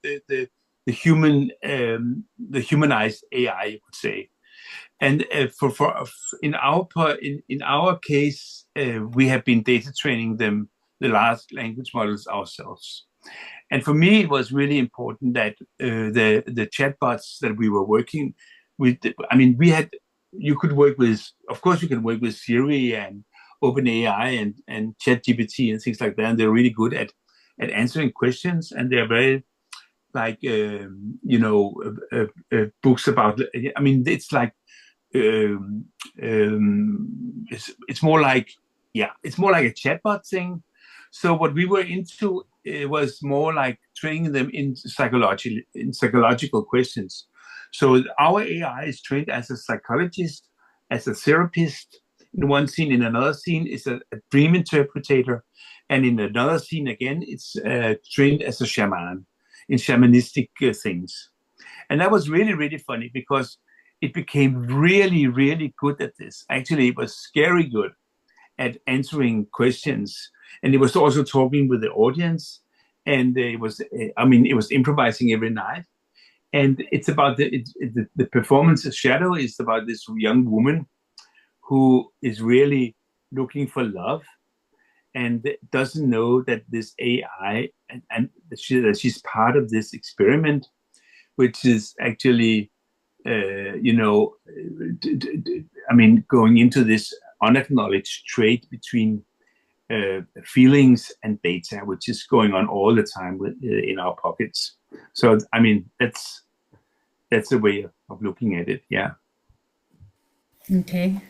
humanized AI, you could say. And in our case, we have been data training them, the large language models, ourselves. And for me, it was really important that the chatbots that we were working with, I mean, you could work with, of course, you can work with Siri and OpenAI and ChatGPT and things like that. And they're really good at answering questions, and they're very like books about. I mean, it's like it's more like it's more like a chatbot thing. So what we were into was more like training them in psychological questions. So our AI is trained as a psychologist, as a therapist. In one scene, in another scene, is a dream interpreter, and in another scene again, it's trained as a shaman in shamanistic things. And that was really, really funny because it became really, really good at this. Actually, it was scary good at answering questions, and it was also talking with the audience, and it was improvising every night. And it's about the performance. Shadow is about this young woman who is really looking for love and doesn't know that this AI and that she's part of this experiment, which is actually, going into this unacknowledged trade between feelings and data, which is going on all the time in our pockets. So, I mean, that's a way of looking at it. Yeah. Okay.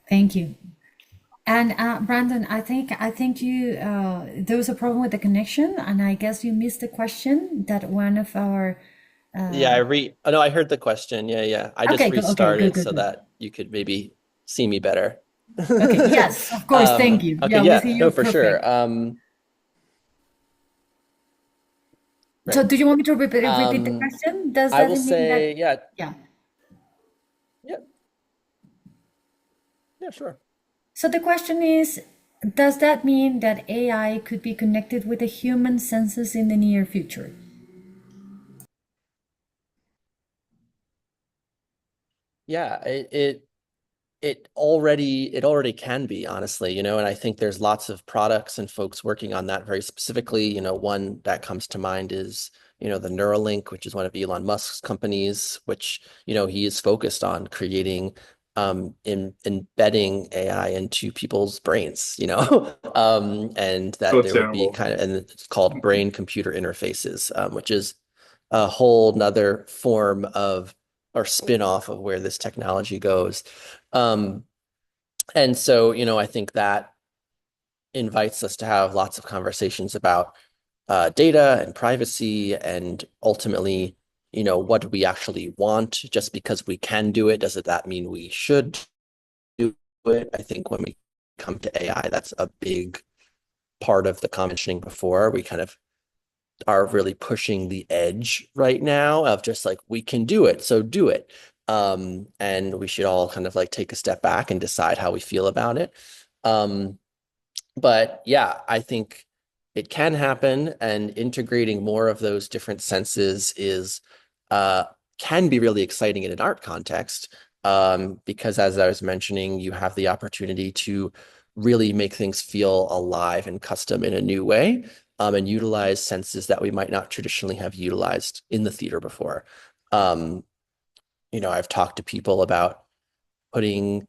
Thank you. And Brandon, I think you there was a problem with the connection, and I guess you missed the question that one of our. I heard the question. Yeah. I just restarted so that you could maybe see me better. Okay. Yes, of course. Thank you. Okay. We see you for perfect. sure. Right. So, do you want me to repeat the question? Does that mean that? Yeah. Yeah, sure. So the question is, does that mean that AI could be connected with the human senses in the near future? Yeah, it already can be, honestly, and I think there's lots of products and folks working on that very specifically. One that comes to mind is, the Neuralink, which is one of Elon Musk's companies, which, he is focused on creating embedding AI into people's brains, and that there would be and it's called brain computer interfaces, which is a whole nother form of or spin-off of where this technology goes. And so, I think that invites us to have lots of conversations about data and privacy, and ultimately, what do we actually want? Just because we can do it, doesn't that mean we should do it? I think when we come to AI, that's a big part of the mentioning before. We kind of are really pushing the edge right now of just like, we can do it, so do it. And we should all kind of like take a step back and decide how we feel about it. But yeah, I think it can happen, and integrating more of those different senses can be really exciting in an art context, because as I was mentioning, you have the opportunity to really make things feel alive and custom in a new way, and utilize senses that we might not traditionally have utilized in the theater before. I've talked to people about putting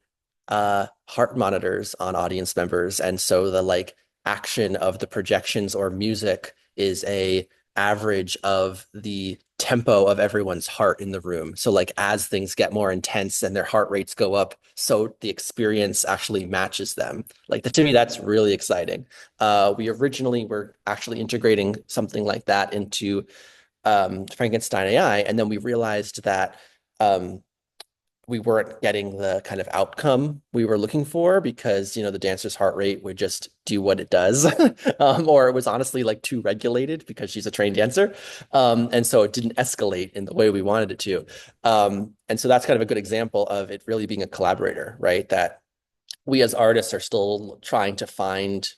heart monitors on audience members, and so the like action of the projections or music is a average of the tempo of everyone's heart in the room. So like as things get more intense and their heart rates go up, so the experience actually matches them. Like to me, that's really exciting. We originally were actually integrating something like that into Frankenstein AI, and then we realized that we weren't getting the kind of outcome we were looking for, because the dancer's heart rate would just do what it does, or it was honestly like too regulated because she's a trained dancer, and so it didn't escalate in the way we wanted it to. And so that's kind of a good example of it really being a collaborator, right? That we as artists are still trying to find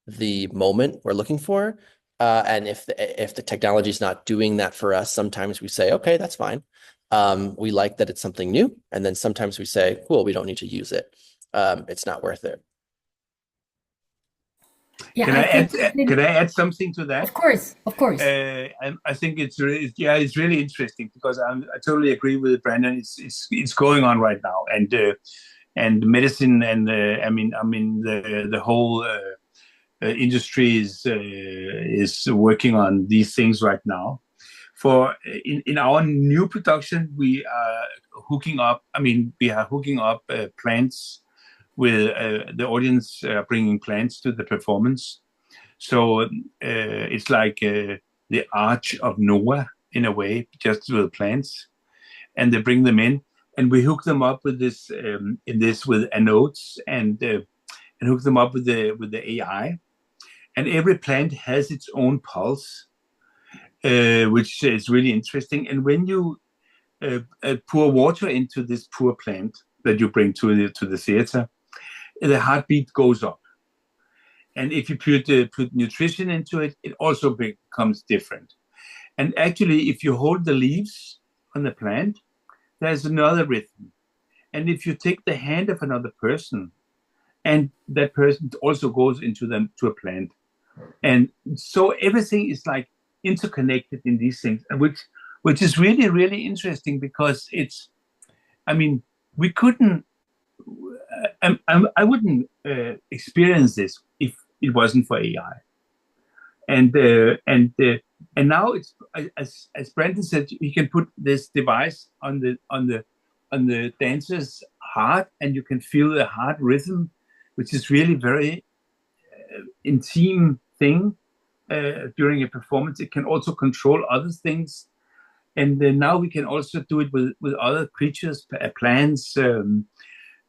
the moment we're looking for, and if the technology is not doing that for us, sometimes we say, okay, that's fine. We like that it's something new, and then sometimes we say, cool, we don't need to use it. It's not worth it. Yeah, Can I add something to that? Of course. I think it's really interesting, because I totally agree with Brandon. It's going on right now, and medicine, and the whole industry is working on these things right now. In our new production, we are hooking up plants with the audience, bringing plants to the performance. So it's like the Arch of Noah in a way, just with plants, and they bring them in, and we hook them up with this with anodes, and hook them up with the AI, and every plant has its own pulse. Which is really interesting. And when you pour water into this poor plant that you bring to the theater, the heartbeat goes up. And if you put nutrition into it, it also becomes different. And actually, if you hold the leaves on the plant, there's another rhythm. And if you take the hand of another person, and that person also goes to a plant, and so everything is like interconnected in these things, which is really, really interesting, because we couldn't, I wouldn't experience this if it wasn't for AI. And now it's, as Brandon said, you can put this device on the dancer's heart, and you can feel the heart rhythm, which is really very intimate thing. During a performance, it can also control other things, and now we can also do it with other creatures, plants,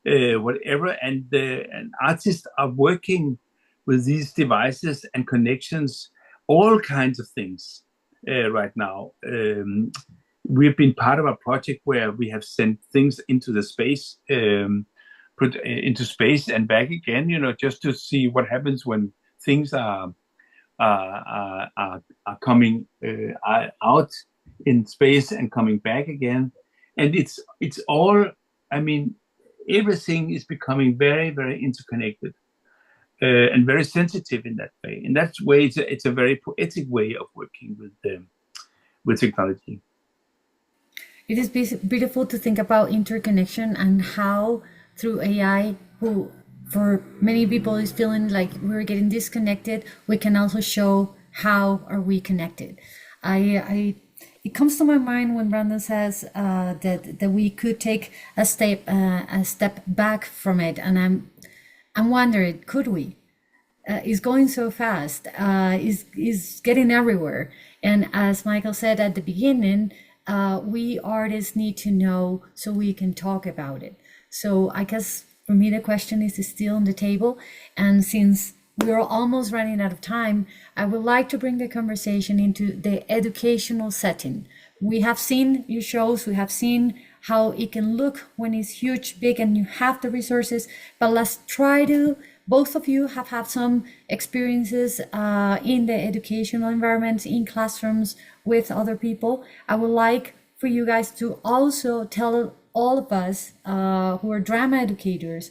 whatever. And artists are working with these devices and connections, all kinds of things right now. We've been part of a project where we have sent things into the space, put into space and back again, just to see what happens when things are coming out in space and coming back again. And it's all, everything is becoming very, very interconnected, and very sensitive in that way. In that way, it's a very poetic way of working with technology. It is beautiful to think about interconnection, and how through AI, who for many people is feeling like we're getting disconnected, we can also show how are we connected. It comes to my mind when Brandon says that we could take a step back from it, and I'm wondering, could we? is going so fast, is getting everywhere. And as Michael said at the beginning, we artists need to know so we can talk about it. So I guess for me, the question is still on the table. And since we're almost running out of time, I would like to bring the conversation into the educational setting. We have seen your shows, we have seen how it can look when it's huge, big, and you have the resources, but let's try to, both of you have had some experiences in the educational environments, in classrooms with other people. I would like for you guys to also tell all of us who are drama educators,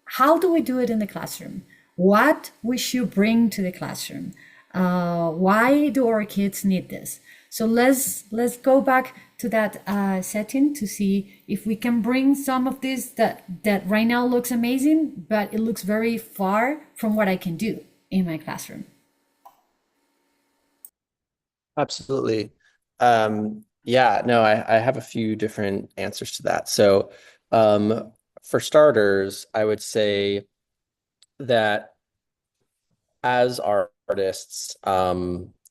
how do we do it in the classroom? What we should bring to the classroom? Why do our kids need this? So let's go back to that setting to see if we can bring some of this that right now looks amazing, but it looks very far from what I can do in my classroom. Absolutely. Yeah, no, I have a few different answers to that. So for starters, I would say that as artists,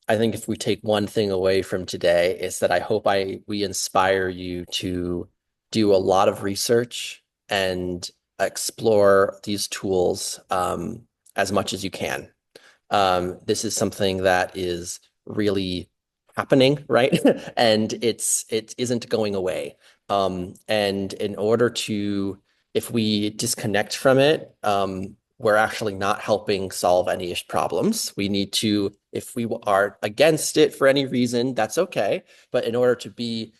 I think if we take one thing away from today, it's that I hope we inspire you to do a lot of research and explore these tools as much as you can. This is something that is really happening, right? And it isn't going away. And in order to, if we disconnect from it, we're actually not helping solve any problems. We need to, if we are against it for any reason, that's okay. But in order to be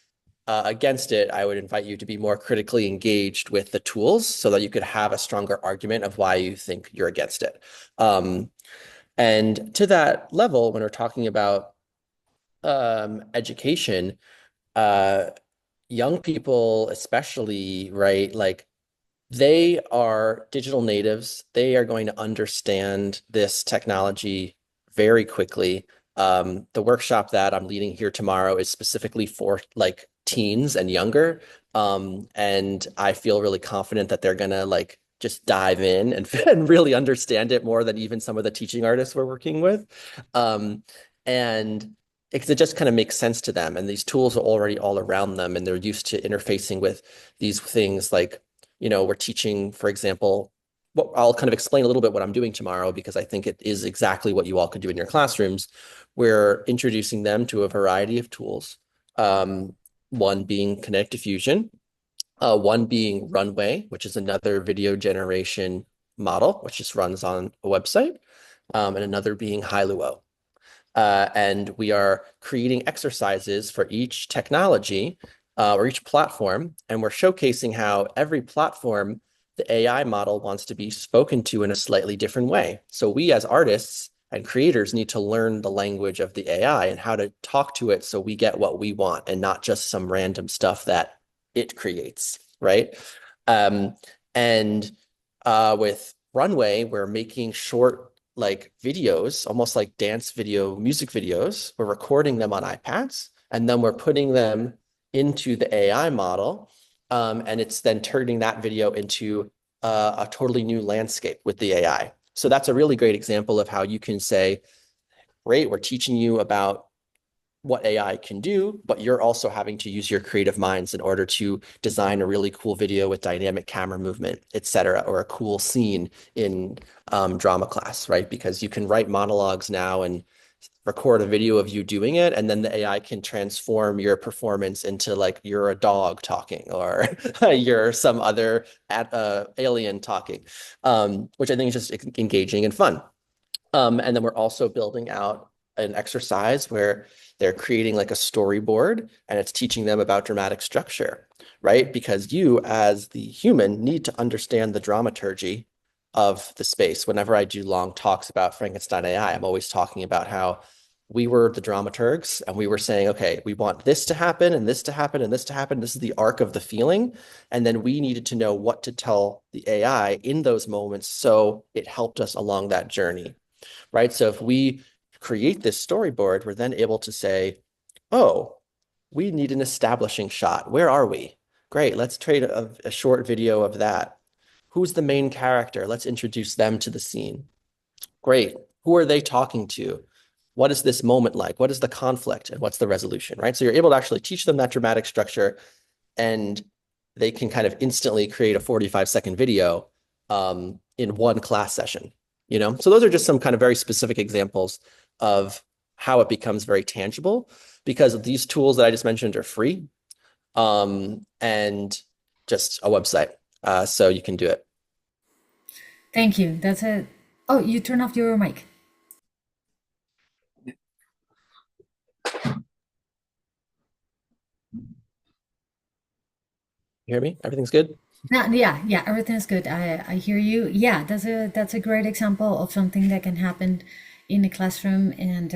against it, I would invite you to be more critically engaged with the tools so that you could have a stronger argument of why you think you're against it. And to that level, when we're talking about education, young people especially, right, like they are digital natives. They are going to understand this technology very quickly. The workshop that I'm leading here tomorrow is specifically for like teens and younger. And I feel really confident that they're gonna like just dive in and really understand it more than even some of the teaching artists we're working with. And it just kind of makes sense to them. And these tools are already all around them, and they're used to interfacing with these things like, you know, we're teaching, for example, I'll kind of explain a little bit what I'm doing tomorrow because I think it is exactly what you all could do in your classrooms. We're introducing them to a variety of tools. One being kinetic diffusion, one being Runway, which is another video generation model, which just runs on a website, and another being Hailuo. And we are creating exercises for each technology or each platform, and we're showcasing how every platform, the AI model wants to be spoken to in a slightly different way. So we as artists and creators need to learn the language of the AI and how to talk to it so we get what we want and not just some random stuff that it creates, right? And with Runway, we're making short like videos, almost like dance video, music videos. We're recording them on iPads, and then we're putting them into the AI model, and it's then turning that video into a totally new landscape with the AI. So that's a really great example of how you can say, great, we're teaching you about what AI can do, but you're also having to use your creative minds in order to design a really cool video with dynamic camera movement, et cetera, or a cool scene in drama class, right? Because you can write monologues now and record a video of you doing it, and then the AI can transform your performance into like you're a dog talking or you're some other alien talking, which I think is just engaging and fun. And then we're also building out an exercise where they're creating like a storyboard and it's teaching them about dramatic structure, right? Because you as the human need to understand the dramaturgy of the space. Whenever I do long talks about Frankenstein AI, I'm always talking about how we were the dramaturgs and we were saying, okay, we want this to happen and this to happen and this to happen. This is the arc of the feeling. And then we needed to know what to tell the AI in those moments so it helped us along that journey, right? So if we create this storyboard, we're then able to say, oh, we need an establishing shot. Where are we? Great, let's trade a short video of that. Who's the main character? Let's introduce them to the scene. Great. Who are they talking to? What is this moment like? What is the conflict and what's the resolution, right? So you're able to actually teach them that dramatic structure, and they can kind of instantly create a 45-second video in one class session, you know? So those are just some kind of very specific examples of how it becomes very tangible, because these tools that I just mentioned are free and just a website. So you can do it. Thank you. That's it. Oh, you turn off your mic. You hear me? Everything's good? Yeah, everything's good. I hear you. Yeah, that's a great example of something that can happen in a classroom. And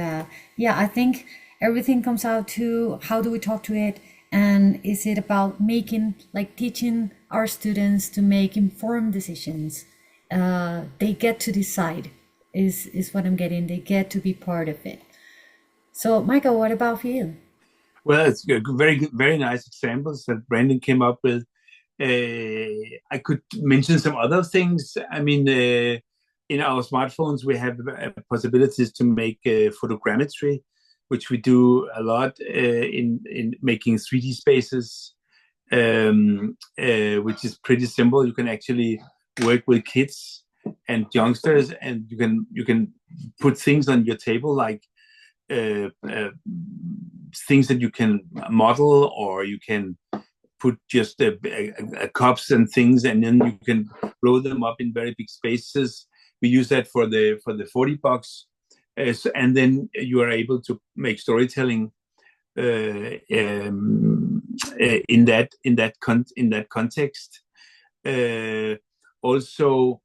yeah, I think everything comes out to how do we talk to it, and is it about making, like, teaching our students to make informed decisions. They get to decide is what I'm getting. They get to be part of it. So Michael, what about for you? Well, it's very nice examples that Brandon came up with. I could mention some other things. I mean, in our smartphones, we have possibilities to make photogrammetry, which we do a lot in making 3D spaces, which is pretty simple. You can actually work with kids and youngsters, and you can put things on your table, like things that you can model, or you can put just cups and things, and then you can roll them up in very big spaces. We use that for the 40 box, and then you are able to make storytelling in that context. Also,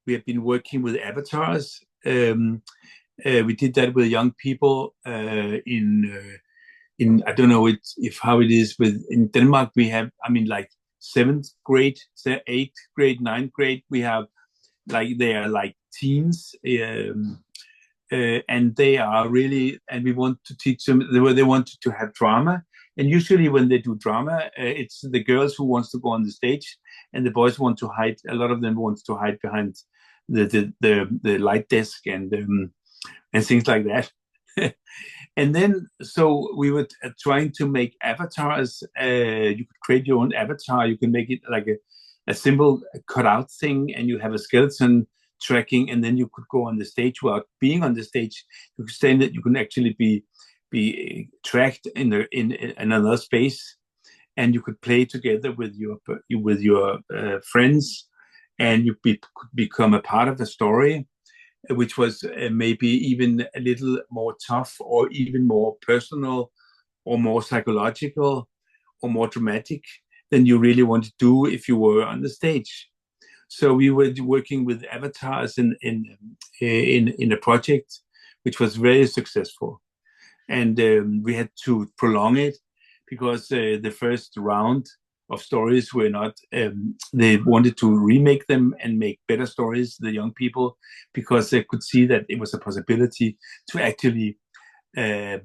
we have been working with avatars. We did that with young people in I don't know how it is in Denmark. We have, I mean, like 7th grade, 8th grade, 9th grade. We have, like, they are like teens, and they are really, and we want to teach them. They want to have drama, and usually when they do drama, it's the girls who wants to go on the stage, and the boys want to hide. A lot of them wants to hide behind the light desk and things like that. And then, so we were trying to make avatars. You could create your own avatar. You can make it like a simple cutout thing, and you have a skeleton tracking, and then you could go on the stage. Without being on the stage, you could stand it. You can actually be tracked in another space, and you could play together with your friends, and you could become a part of the story, which was maybe even a little more tough, or even more personal, or more psychological, or more dramatic than you really want to do if you were on the stage. So we were working with avatars in a project which was very successful, and we had to prolong it because the first round of stories were not, they wanted to remake them and make better stories, the young people, because they could see that it was a possibility to actually go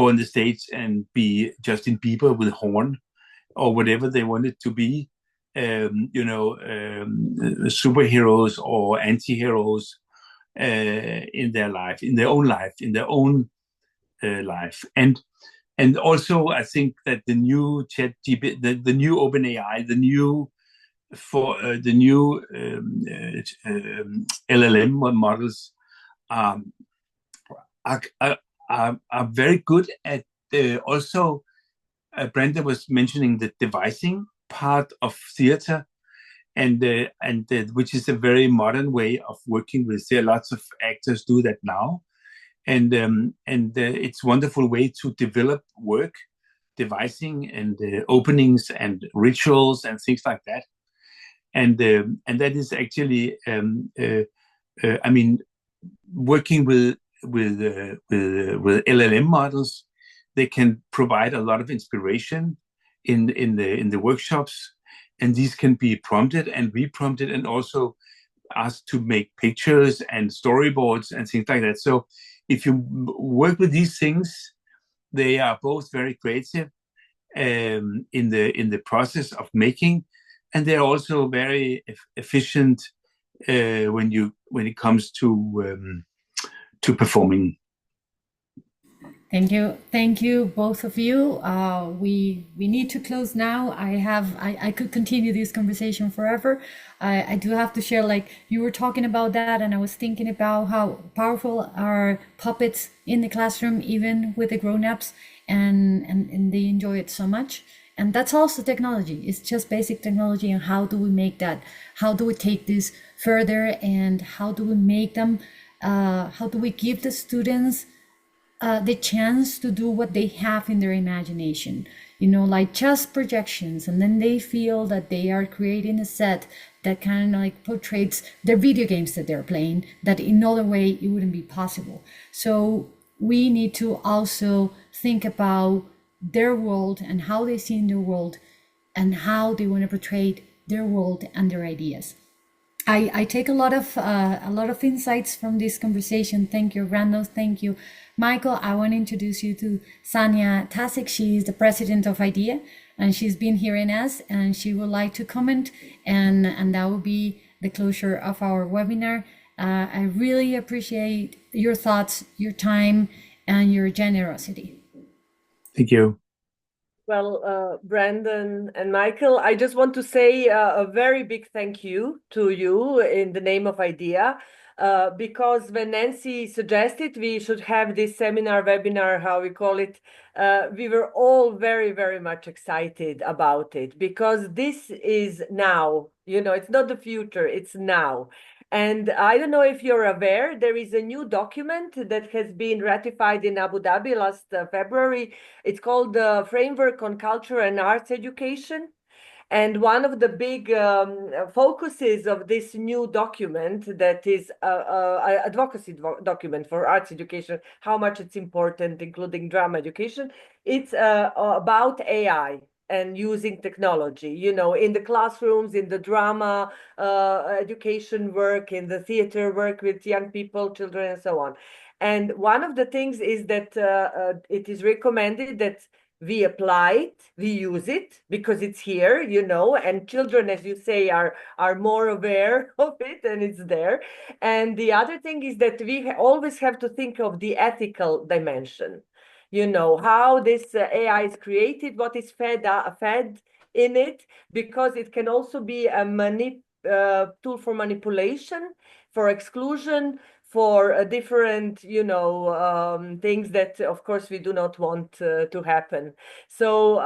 on the stage and be Justin Bieber with horn, or whatever they wanted to be, superheroes or anti-heroes in their life, in their own life, life. And also, I think that the new ChatGPT, the new OpenAI, the new LLM models are very good at also. Brenda was mentioning the devising part of theater, and which is a very modern way of working with. There, lots of actors do that now. And it's a wonderful way to develop work, devising, and openings and rituals and things like that. And that is actually, I mean, working with LLM models, they can provide a lot of inspiration in the workshops, and these can be prompted and reprompted, and also asked to make pictures and storyboards and things like that. So if you work with these things, they are both very creative in the process of making, and they're also very efficient when when it comes to performing. Thank you, both of you. We need to close now. I could continue this conversation forever. I do have to share, like you were talking about that, and I was thinking about how powerful are puppets in the classroom, even with the grown-ups, and they enjoy it so much. And that's also technology. It's just basic technology. And how do we make that? How do we take this further? And how do we make them? How do we give the students the chance to do what they have in their imagination, like just projections, and then they feel that they are creating a set that kind of like portrays their video games that they're playing, that in other way it wouldn't be possible. So we need to also think about their world and how they see in their world and how they want to portray their world and their ideas. I take a lot of insights from this conversation. Thank you, Randall. Thank you, Michael. I want to introduce you to Sanya Tasik. She is the president of IDEA, and she's been hearing us, and she would like to comment, and that will be the closure of our webinar. I really appreciate your thoughts, your time, and your generosity. Thank you. Well, Brandon and Michael, I just want to say a very big thank you to you in the name of IDEA, because when Nancy suggested we should have this seminar, webinar, how we call it, we were all very, very much excited about it, because this is now, it's not the future, it's now. And I don't know if you're aware, there is a new document that has been ratified in Abu Dhabi last February. It's called the Framework on Culture and Arts Education. And one of the big focuses of this new document, that is an advocacy document for arts education, how much it's important, including drama education, it's about AI and using technology, in the classrooms, in the drama education work, in the theater work with young people, children, and so on. And one of the things is that it is recommended that we apply it, we use it, because it's here, and children, as you say, are more aware of it, and it's there. And the other thing is that we always have to think of the ethical dimension. How this AI is created, what is fed in it, because it can also be a tool for manipulation, for exclusion, for different, things that, of course, we do not want to happen. So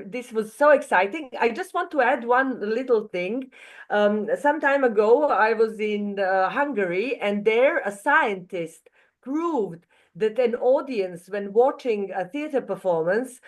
this was so exciting. I just want to add one little thing. Some time ago, I was in Hungary, and there a scientist proved that an audience, when watching a theater performance,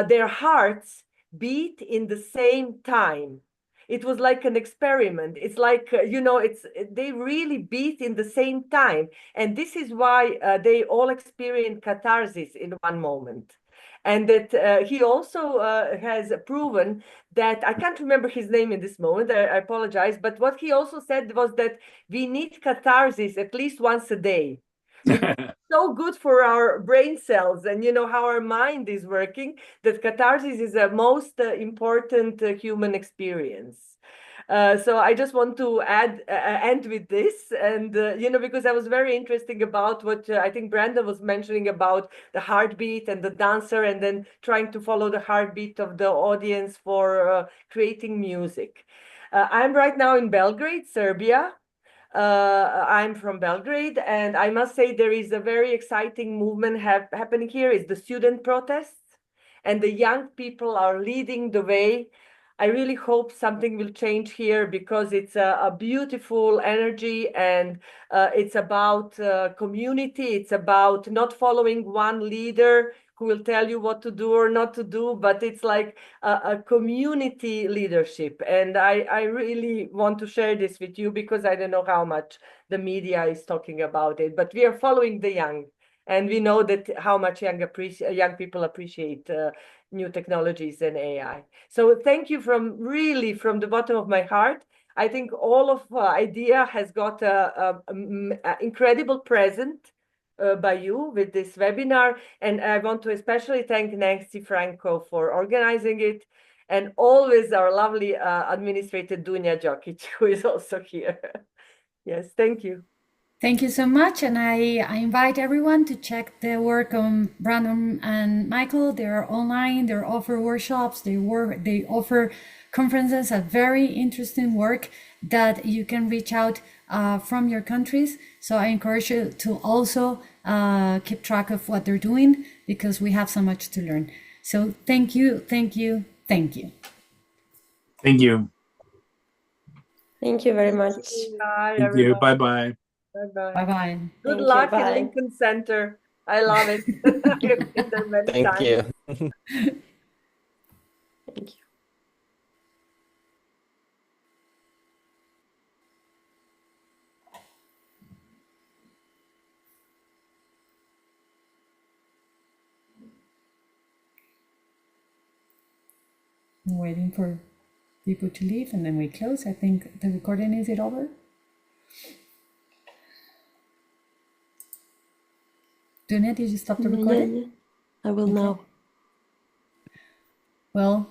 their hearts beat in the same time. It was like an experiment. It's like, they really beat in the same time. And this is why they all experience catharsis in one moment. And that he also has proven that, I can't remember his name in this moment, I apologize, but what he also said was that we need catharsis at least once a day. It's so good for our brain cells and how our mind is working, that catharsis is the most important human experience. So I just want to end with this, and because I was very interested about what I think Brandon was mentioning about the heartbeat and the dancer, and then trying to follow the heartbeat of the audience for creating music. I'm right now in Belgrade, Serbia. I'm from Belgrade, and I must say there is a very exciting movement happening here. It's the student protests, and the young people are leading the way. I really hope something will change here, because it's a beautiful energy, and it's about community. It's about not following one leader who will tell you what to do or not to do, but it's like a community leadership. And I really want to share this with you, because I don't know how much the media is talking about it, but we are following the young, and we know that how much young people appreciate new technologies and AI. So thank you from the bottom of my heart. I think all of IDEA has got an incredible present by you with this webinar. And I want to especially thank Nancy Franco for organizing it, and always our lovely administrator Dunja Djokic, who is also here. Yes, thank you. Thank you so much, and I invite everyone to check the work on Brandon and Michael. They're online. They offer workshops. They offer conferences. A very interesting work that you can reach out from your countries. So I encourage you to also keep track of what they're doing, because we have so much to learn. So thank you, thank you, thank you. Thank you. Thank you very much. Bye, Thank you. everyone. Bye-bye. Bye-bye. Bye-bye. Good Thank you, luck in bye. Lincoln Center. I love it. I've been there many Thank times. you. Thank you. I'm waiting for people to leave and then we close. I think the recording, is it over? Dunia, did you stop the recording? Yeah. I will now. Well,